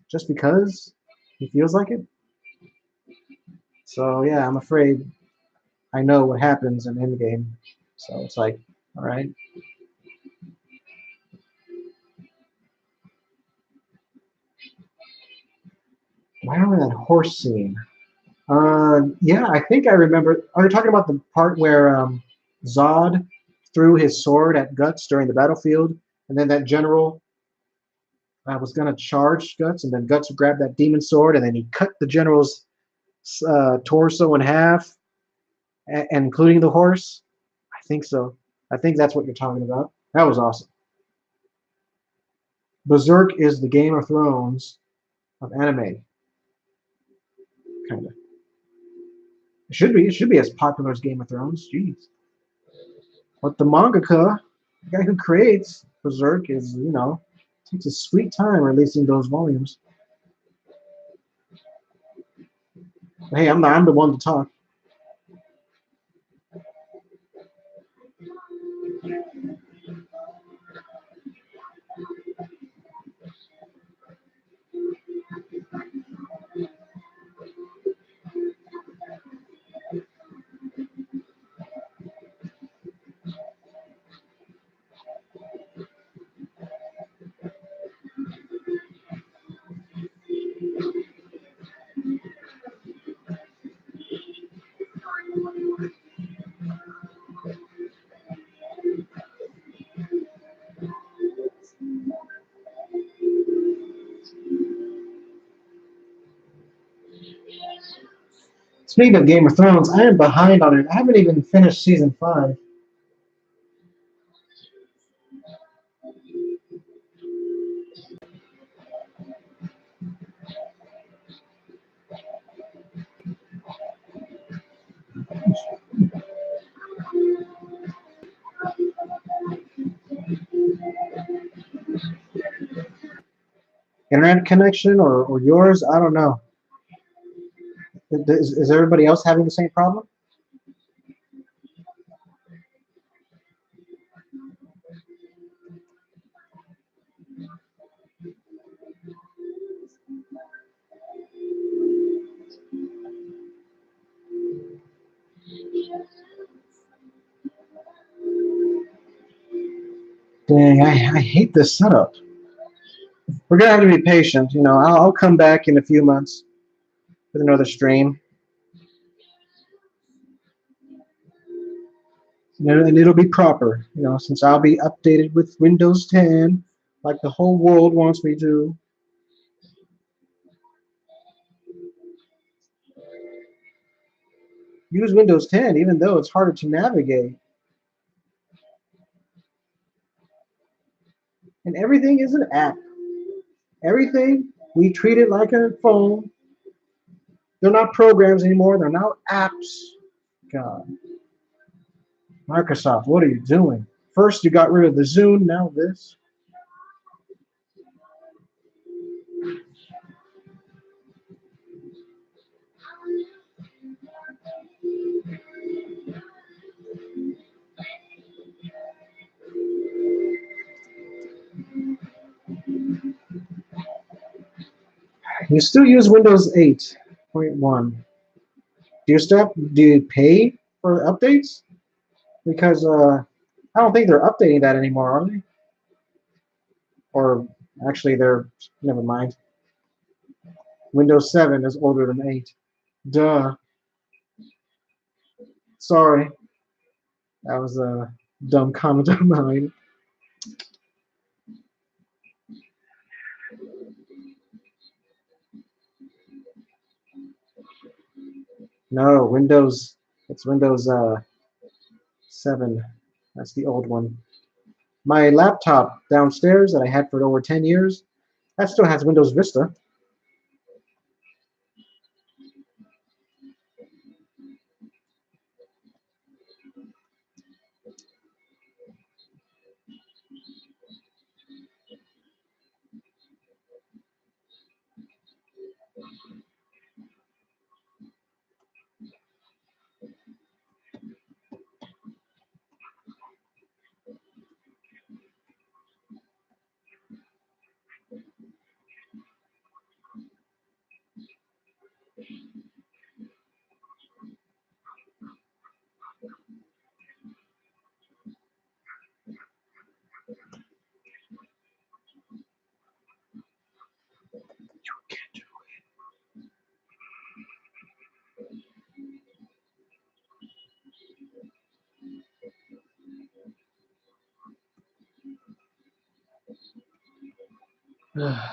just because he feels like it. So yeah, I'm afraid I know what happens in Endgame. So it's like, all right. I remember that horse scene. Yeah, I think I remember. Are you talking about the part where Zod threw his sword at Guts during the battlefield, and then that general was going to charge Guts, and then Guts grabbed that demon sword, and then he cut the general's torso in half, including the horse? I think so. I think that's what you're talking about. That was awesome. Berserk is the Game of Thrones of anime, kind of. It should be. It should be as popular as Game of Thrones. Jeez. But the mangaka, the guy who creates Berserk, is takes a sweet time releasing those volumes. But hey, I'm the one to talk. Speaking of Game of Thrones, I am behind on it. I haven't even finished season 5. Internet connection or yours? I don't know. Is everybody else having the same problem? Dang, I hate this setup. We're gonna have to be patient. I'll come back in a few months with another stream, and it'll be proper. Since I'll be updated with Windows 10, like the whole world wants me to. Use Windows 10, even though it's harder to navigate. And everything is an app. Everything we treat it like a phone. They're not programs anymore. They're now apps. God, Microsoft, what are you doing? First you got rid of the Zune, now this. You still use Windows 8.1. Do you pay for updates? Because I don't think they're updating that anymore, are they? Or actually, they're never mind. Windows 7 is older than 8. Duh. Sorry, that was a dumb comment of mine. No, Windows. It's Windows 7. That's the old one. My laptop downstairs that I had for over 10 years, that still has Windows Vista.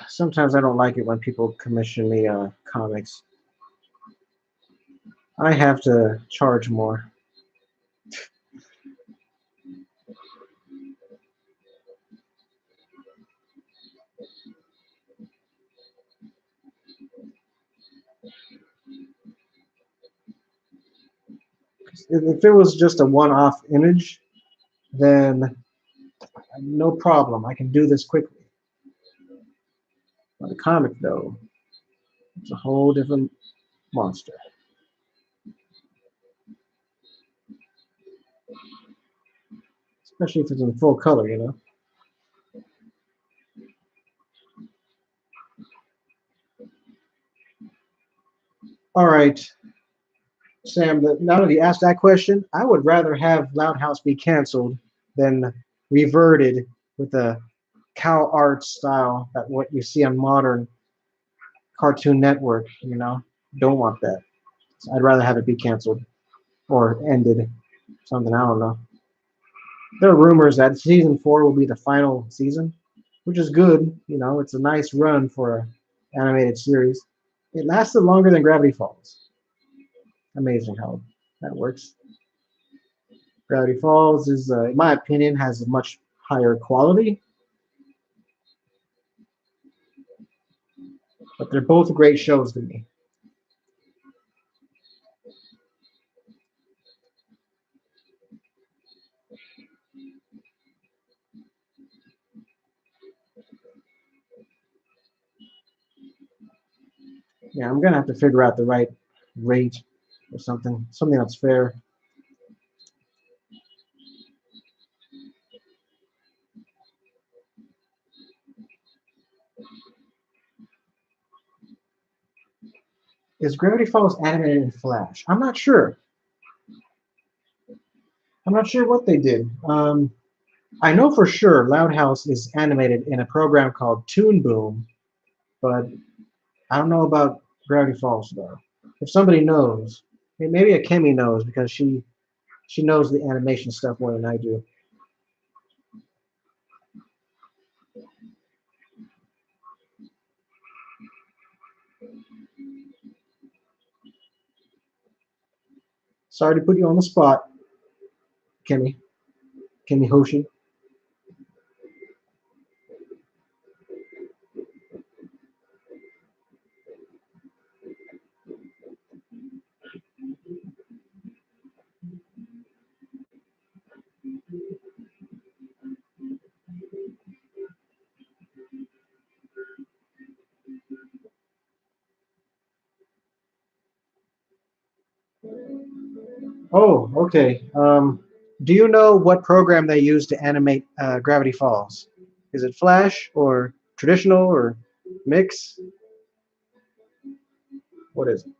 Sometimes I don't like it when people commission me comics. I have to charge more. If it was just a one-off image, then no problem. I can do this quickly. But a comic, though, it's a whole different monster. Especially if it's in full color, you know. All right, Sam. Now that you asked that question, I would rather have Loud House be canceled than reverted with the cow art style that what you see on modern Cartoon Network. You know, don't want that. So I'd rather have it be canceled or ended. Something I don't know. There are rumors that season 4 will be the final season, which is good. You know, it's a nice run for an animated series. It lasted longer than Gravity Falls. Amazing how that works. Gravity Falls is, in my opinion, has a much higher quality, but they're both great shows to me. Yeah, I'm gonna have to figure out the right rate or something that's fair. Is Gravity Falls animated in Flash? I'm not sure. I'm not sure what they did. I know for sure Loud House is animated in a program called Toon Boom, but I don't know about Gravity Falls though. If somebody knows, maybe Akemi knows because she knows the animation stuff more than I do. Sorry to put you on the spot, Kemi. Kemi Hoshi. Oh, okay. Do you know what program they use to animate Gravity Falls? Is it Flash or traditional or mix? What is it?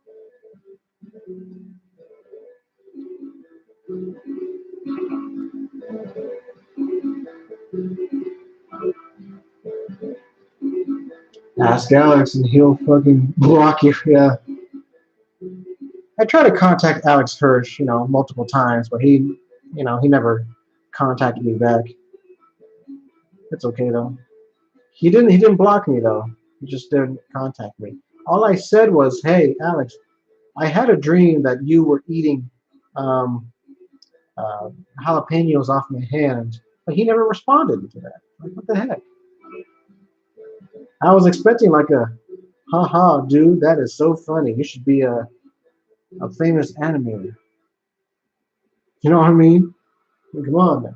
Ask Alex and he'll fucking block you. Yeah. I tried to contact Alex Hirsch, multiple times, but he never contacted me back. It's okay though. He didn't block me though. He just didn't contact me. All I said was, "Hey, Alex, I had a dream that you were eating um, uh, jalapenos off my hand," but he never responded to that. Like, what the heck? I was expecting like a, haha, dude, that is so funny. You should be a famous animator. You know what I mean? Like, come on, man.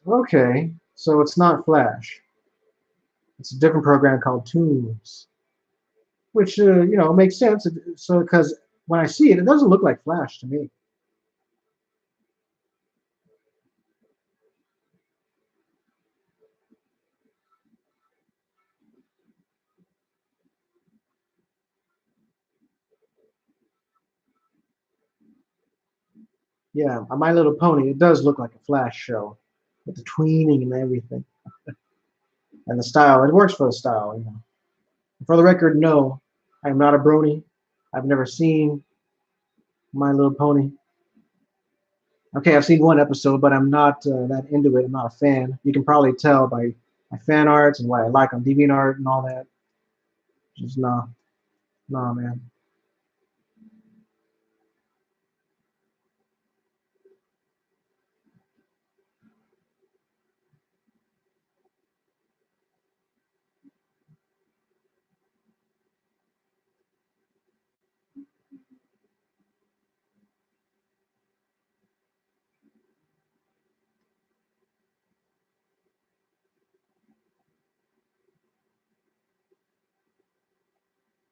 Okay, so it's not Flash. It's a different program called Tunes, which makes sense. So because when I see it, it doesn't look like Flash to me. Yeah, My Little Pony. It does look like a Flash show with the tweening and everything, and the style. It works for the style, you know. For the record, no, I'm not a brony. I've never seen My Little Pony. Okay, I've seen one episode, but I'm not that into it. I'm not a fan. You can probably tell by my fan arts and what I like on DeviantArt and all that. Just nah, nah, man.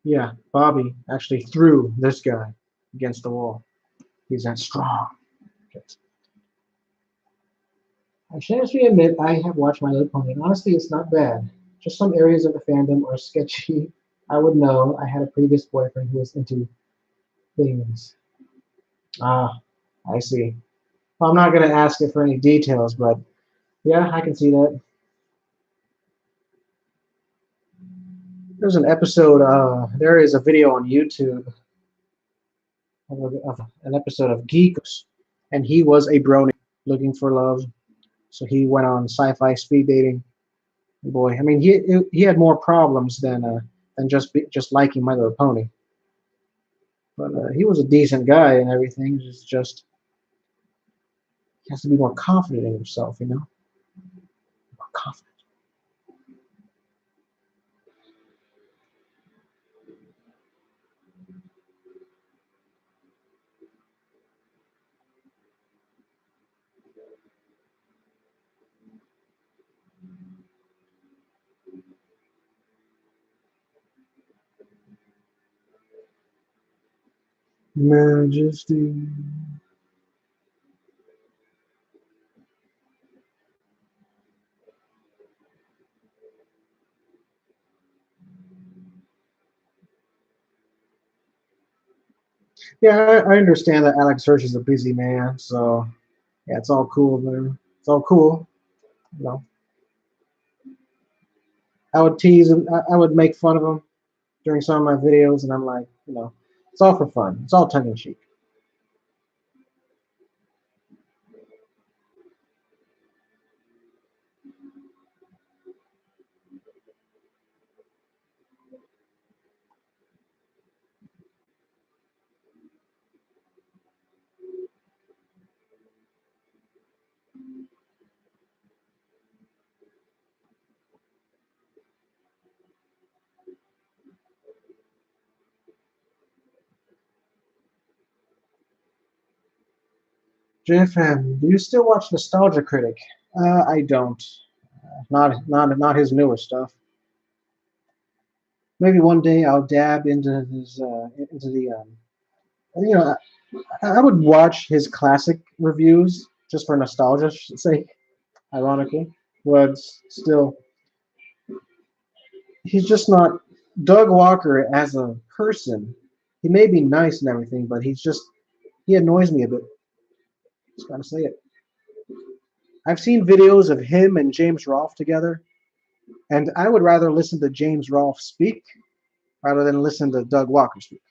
Yeah, Bobby actually threw this guy against the wall. He's that strong. I should actually admit I have watched My Little Pony. Honestly, it's not bad. Just some areas of the fandom are sketchy. I would know. I had a previous boyfriend who was into things. Ah, I see. Well, I'm not going to ask it for any details, but yeah, I can see that. There's an episode, there is a video on YouTube of an episode of Geekos, and he was a brony looking for love. So he went on sci-fi speed dating. Boy, I mean, he had more problems than just liking My Little Pony. But he was a decent guy and everything. It's just he has to be more confident in himself, you know, more confident. Majesty. Yeah, I understand that Alex Hirsch is a busy man, so yeah, it's all cool, man. It's all cool. You know, I would tease him. I would make fun of him during some of my videos, and I'm like, you know, it's all for fun. It's all tongue in cheek. JFM, do you still watch Nostalgia Critic? I don't. Not his newer stuff. Maybe one day I'll dab into the you know I would watch his classic reviews just for nostalgia's sake. Ironically, but still, he's just not Doug Walker as a person. He may be nice and everything, but he annoys me a bit. Just gotta say it. I've seen videos of him and James Rolfe together, and I would rather listen to James Rolfe speak rather than listen to Doug Walker speak.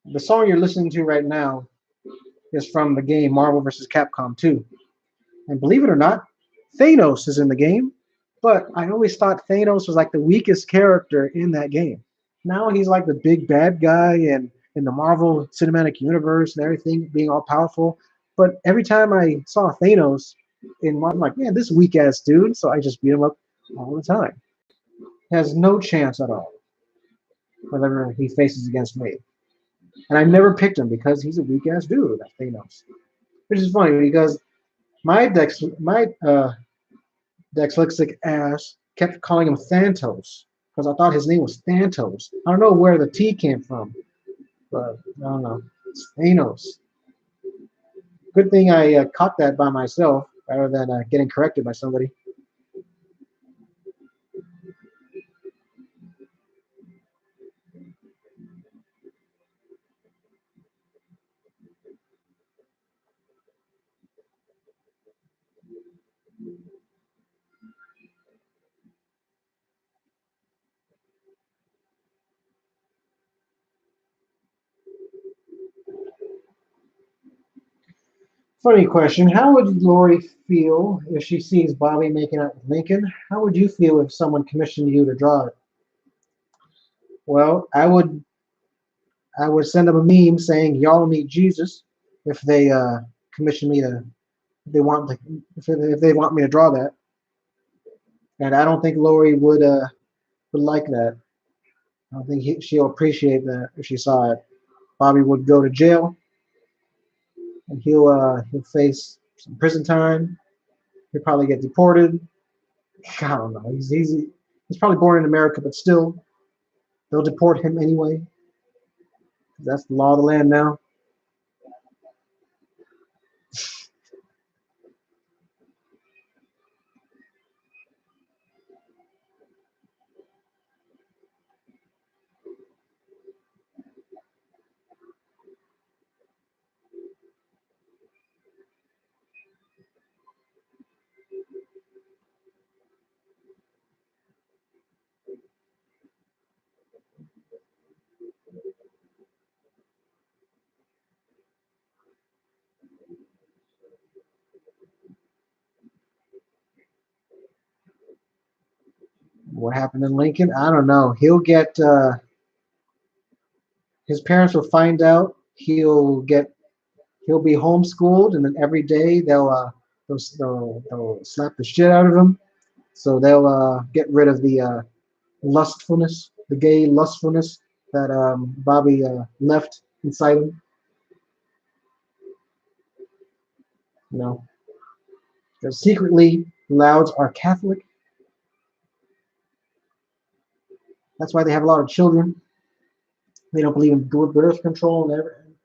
The song you're listening to right now is from the game Marvel vs. Capcom 2. And believe it or not, Thanos is in the game, but I always thought Thanos was like the weakest character in that game. Now he's like the big bad guy and in the Marvel Cinematic Universe and everything, being all powerful. But every time I saw Thanos in Marvel, I'm like, man, this weak ass dude. So I just beat him up all the time. Has no chance at all whenever he faces against me. And I never picked him because he's a weak ass dude, that Thanos. Which is funny because my dyslexic ass kept calling him Thantos. because I thought his name was Thanos. I don't know where the T came from, but I don't know. It's Thanos. Good thing I caught that by myself rather than getting corrected by somebody. Funny question. How would Lori feel if she sees Bobby making out with Lincoln? How would you feel if someone commissioned you to draw it? Well, I would send them a meme saying y'all meet Jesus if they commission me to if they want to, if they want me to draw that. And I don't think Lori would like that. I don't think she'll appreciate that if she saw it. Bobby would go to jail and he'll face some prison time. He'll probably get deported. I don't know. He's probably born in America, but still they'll deport him anyway. That's the law of the land now. What happened in Lincoln? I don't know. He'll get his parents will find out. He'll be homeschooled, and then every day they'll slap the shit out of him. So they'll get rid of the lustfulness, the gay lustfulness that Bobby left inside him. You know, because secretly Louds are Catholic. That's why they have a lot of children. They don't believe in birth control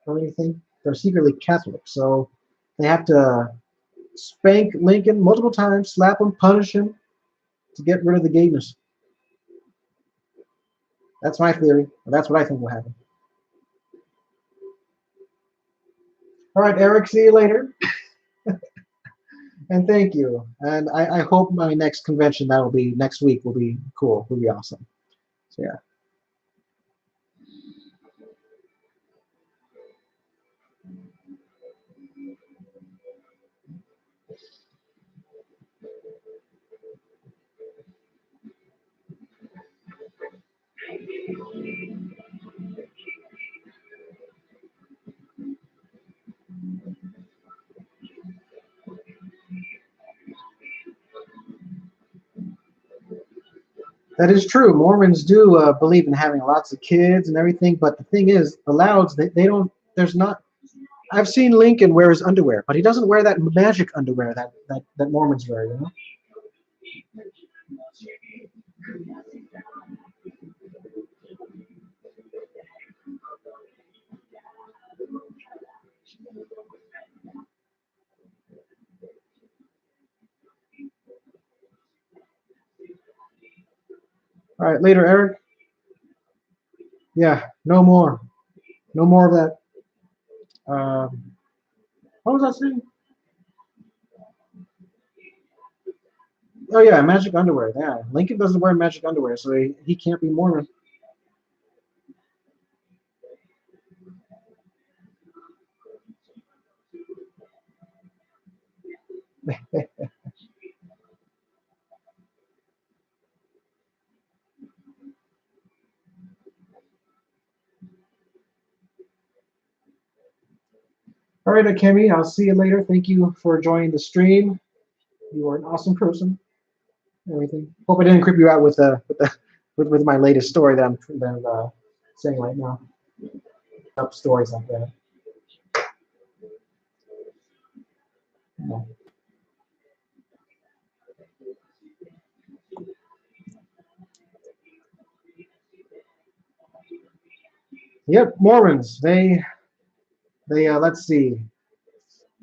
or anything. They're secretly Catholic, so they have to spank Lincoln multiple times, slap him, punish him to get rid of the gayness. That's my theory. That's what I think will happen. All right, Eric. See you later, and thank you. And I hope my next convention that'll be next week will be cool. Will be awesome. So yeah. That is true. Mormons do believe in having lots of kids and everything, but the thing is, the Louds, they don't. There's not. I've seen Lincoln wear his underwear, but he doesn't wear that magic underwear that Mormons wear. You know. All right, later, Eric. Yeah, no more, no more of that. What was I saying? Oh yeah, magic underwear. Yeah, Lincoln doesn't wear magic underwear, so he can't be Mormon. All right, Akemi, I'll see you later. Thank you for joining the stream. You are an awesome person. Everything. Hope I didn't creep you out with my latest story that I'm saying right now. Up stories like that. Yeah. Yep, Mormons. They let's see.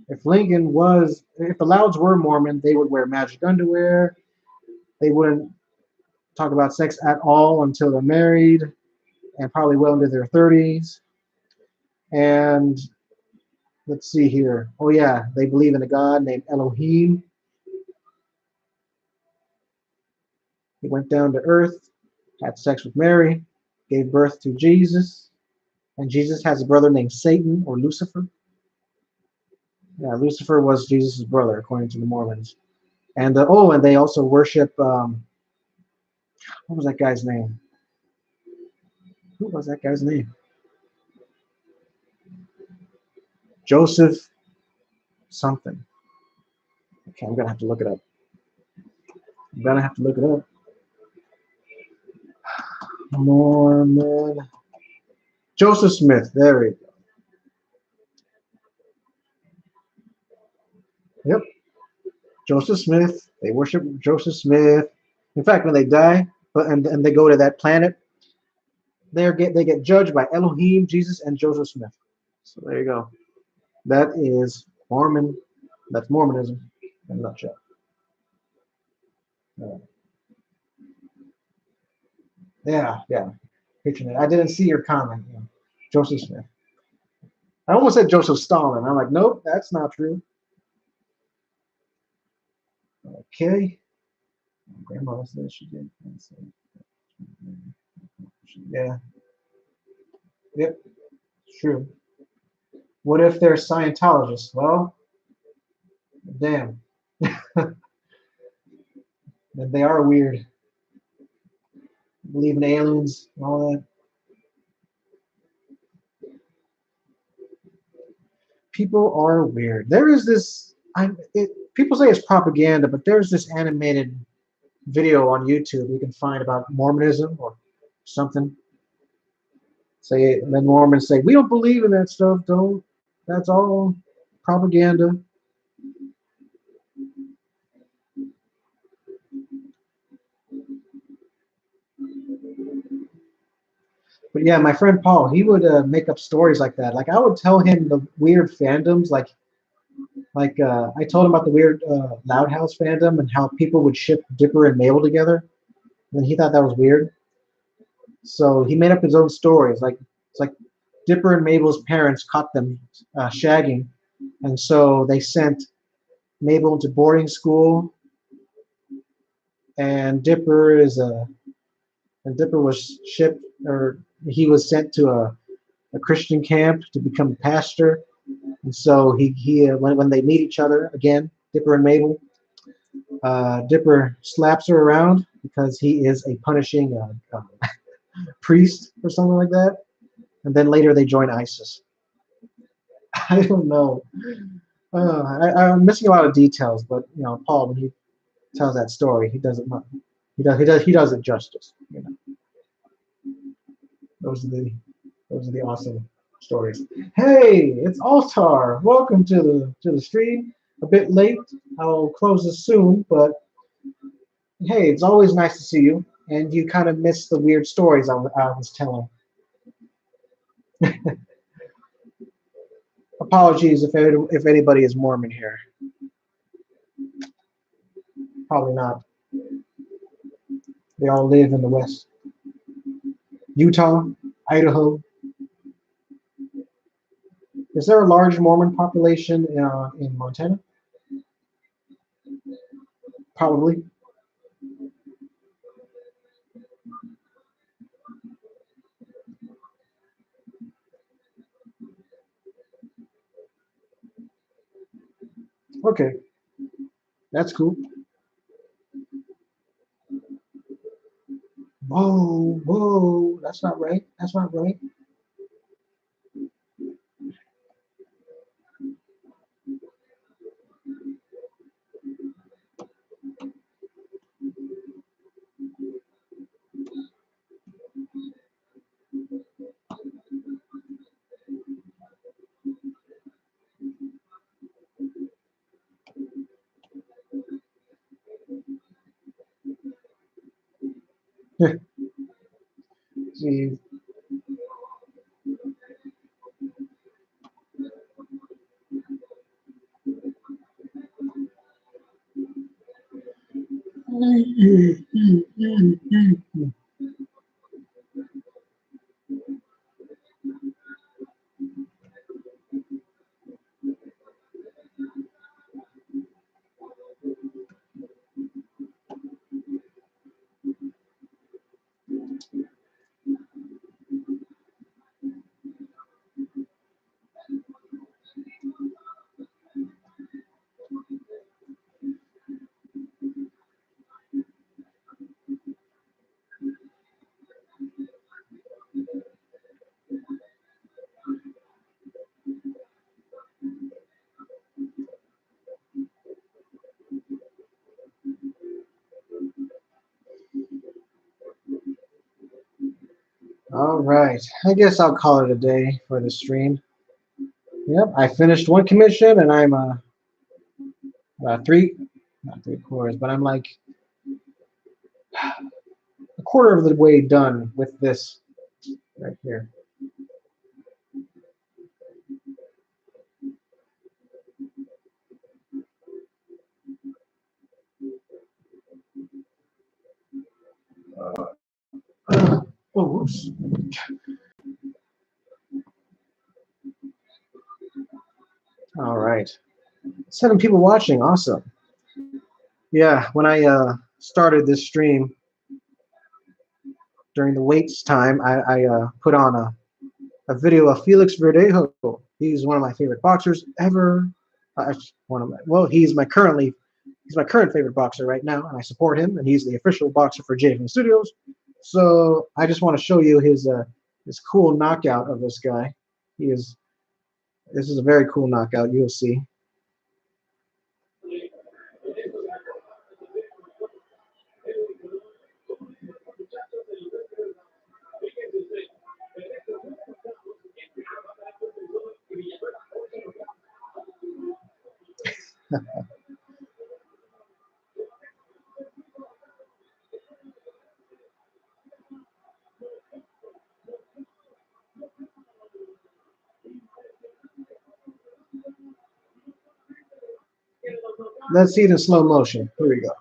If the Louds were Mormon, they would wear magic underwear. They wouldn't talk about sex at all until they're married and probably well into their 30s. And let's see here. Oh yeah, they believe in a God named Elohim. He went down to earth, had sex with Mary, gave birth to Jesus, and Jesus has a brother named Satan or Lucifer. Yeah, Lucifer was Jesus' brother, according to the Mormons. And and they also worship. What was that guy's name? Who was that guy's name? Joseph something. Okay, I'm gonna have to look it up. I'm gonna have to look it up. Mormon. Joseph Smith. There we go. Yep, Joseph Smith. They worship Joseph Smith. In fact, when they die, and they go to that planet, they get judged by Elohim, Jesus, and Joseph Smith. So there you go. That is Mormon. That's Mormonism in a nutshell. Uh, yeah. Picture that. I didn't see your comment. Yeah. Joseph Smith. I almost said Joseph Stalin. I'm like, nope, that's not true. Okay. Grandma said she did. Yeah. Yep. It's true. What if they're Scientologists? Well, damn. They are weird. Believe in aliens and all that. People are weird. There is this. People say it's propaganda, but there's this animated video on YouTube you can find about Mormonism or something. Say, and then Mormons say, "We don't believe in that stuff. Don't. That's all propaganda." But yeah, my friend Paul, he would make up stories like that. Like I would tell him the weird fandoms, I told him about the weird Loud House fandom and how people would ship Dipper and Mabel together, and he thought that was weird. So he made up his own stories. Like it's like Dipper and Mabel's parents caught them shagging, and so they sent Mabel into boarding school, and Dipper was shipped, or he was sent to a Christian camp to become a pastor. And so when they meet each other again, Dipper and Mabel, Dipper slaps her around because he is a punishing priest or something like that. And then later they join ISIS. I don't know. I'm missing a lot of details, but Paul, when he tells that story, he does it. He does it justice. Those are the awesome stories. Hey, it's Altar. Welcome to the stream. A bit late. I'll close this soon, but hey, it's always nice to see you. And you kind of missed the weird stories I was telling. Apologies if anybody is Mormon here. Probably not. They all live in the West. Utah, Idaho. Is there a large Mormon population in Montana? Probably. Okay, that's cool. Whoa, that's not right. That's not right. See, All right, I guess I'll call it a day for the stream. Yep, I finished one commission and I'm not 3/4, but I'm like a quarter of the way done with this right here. Oh, whoops. All right. 7 people watching. Awesome. Yeah, when I started this stream during the waits time, I put on a video of Felix Verdejo. He's one of my favorite boxers ever. Well, he's my current favorite boxer right now, and I support him, and he's the official boxer for JFM Studios. So I just want to show you his cool knockout of this guy. This is a very cool knockout. You'll see. Let's see it in slow motion. Here we go.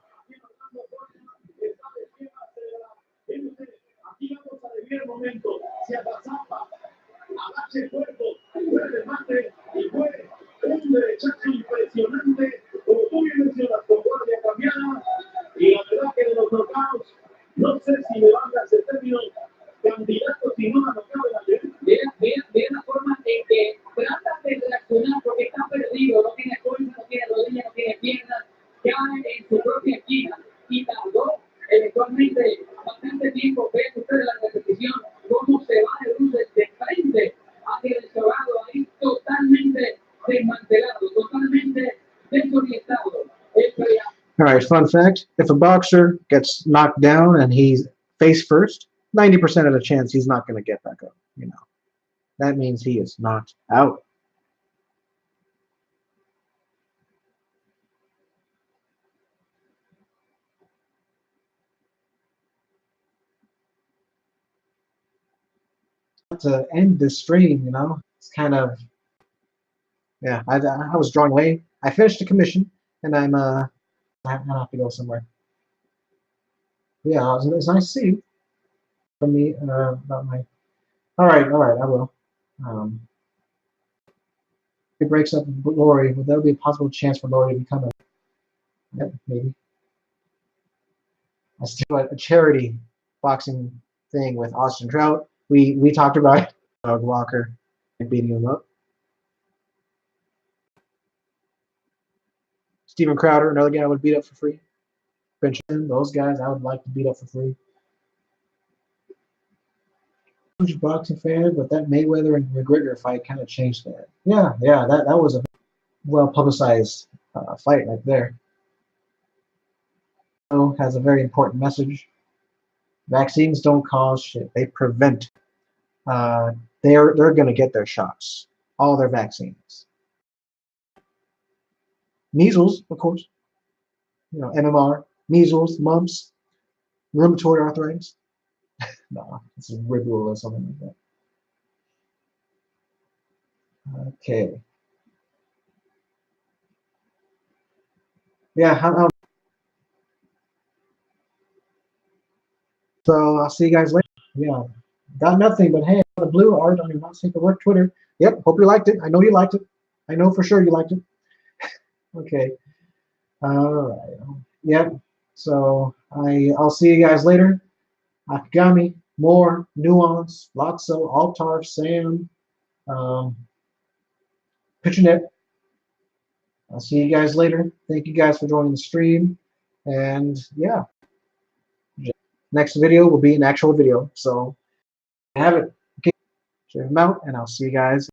All right, fun fact, if a boxer gets knocked down and he's face first, 90% of the chance he's not going to get back up. That means he is knocked out. To end this stream, it's kind of, yeah, I was drawing away. I finished the commission, and I'm I have to go somewhere. Yeah, it's nice to see you. From me about my. All right, I will. If it breaks up with Lori, would there be a possible chance for Lori to become a? Yep, maybe. I still a charity boxing thing with Austin Trout. We talked about it. Dog Walker and beating him up. Steven Crowder, another guy I would beat up for free. Benjamin, those guys I would like to beat up for free. Huge boxing fan, but that Mayweather and McGregor fight kind of changed that. Yeah, that was a well publicized fight right there. Has a very important message. Vaccines don't cause shit; they prevent. Uh, they're going to get their shots, all their vaccines. Measles, of course. MMR, measles, mumps, rheumatoid arthritis. No, it's a ribule or something like that. Okay. Yeah, So I'll see you guys later. Yeah, got nothing but hey, the blue art on your not safe for work Twitter. Yep, hope you liked it. I know you liked it. I know for sure you liked it. Okay. All right. Yep. So I'll see you guys later. Akagami, more nuance, Lotso, Altar, Sam, um, Pitchernet. I'll see you guys later. Thank you guys for joining the stream. And yeah, next video will be an actual video. So have it. Okay, check them out, and I'll see you guys.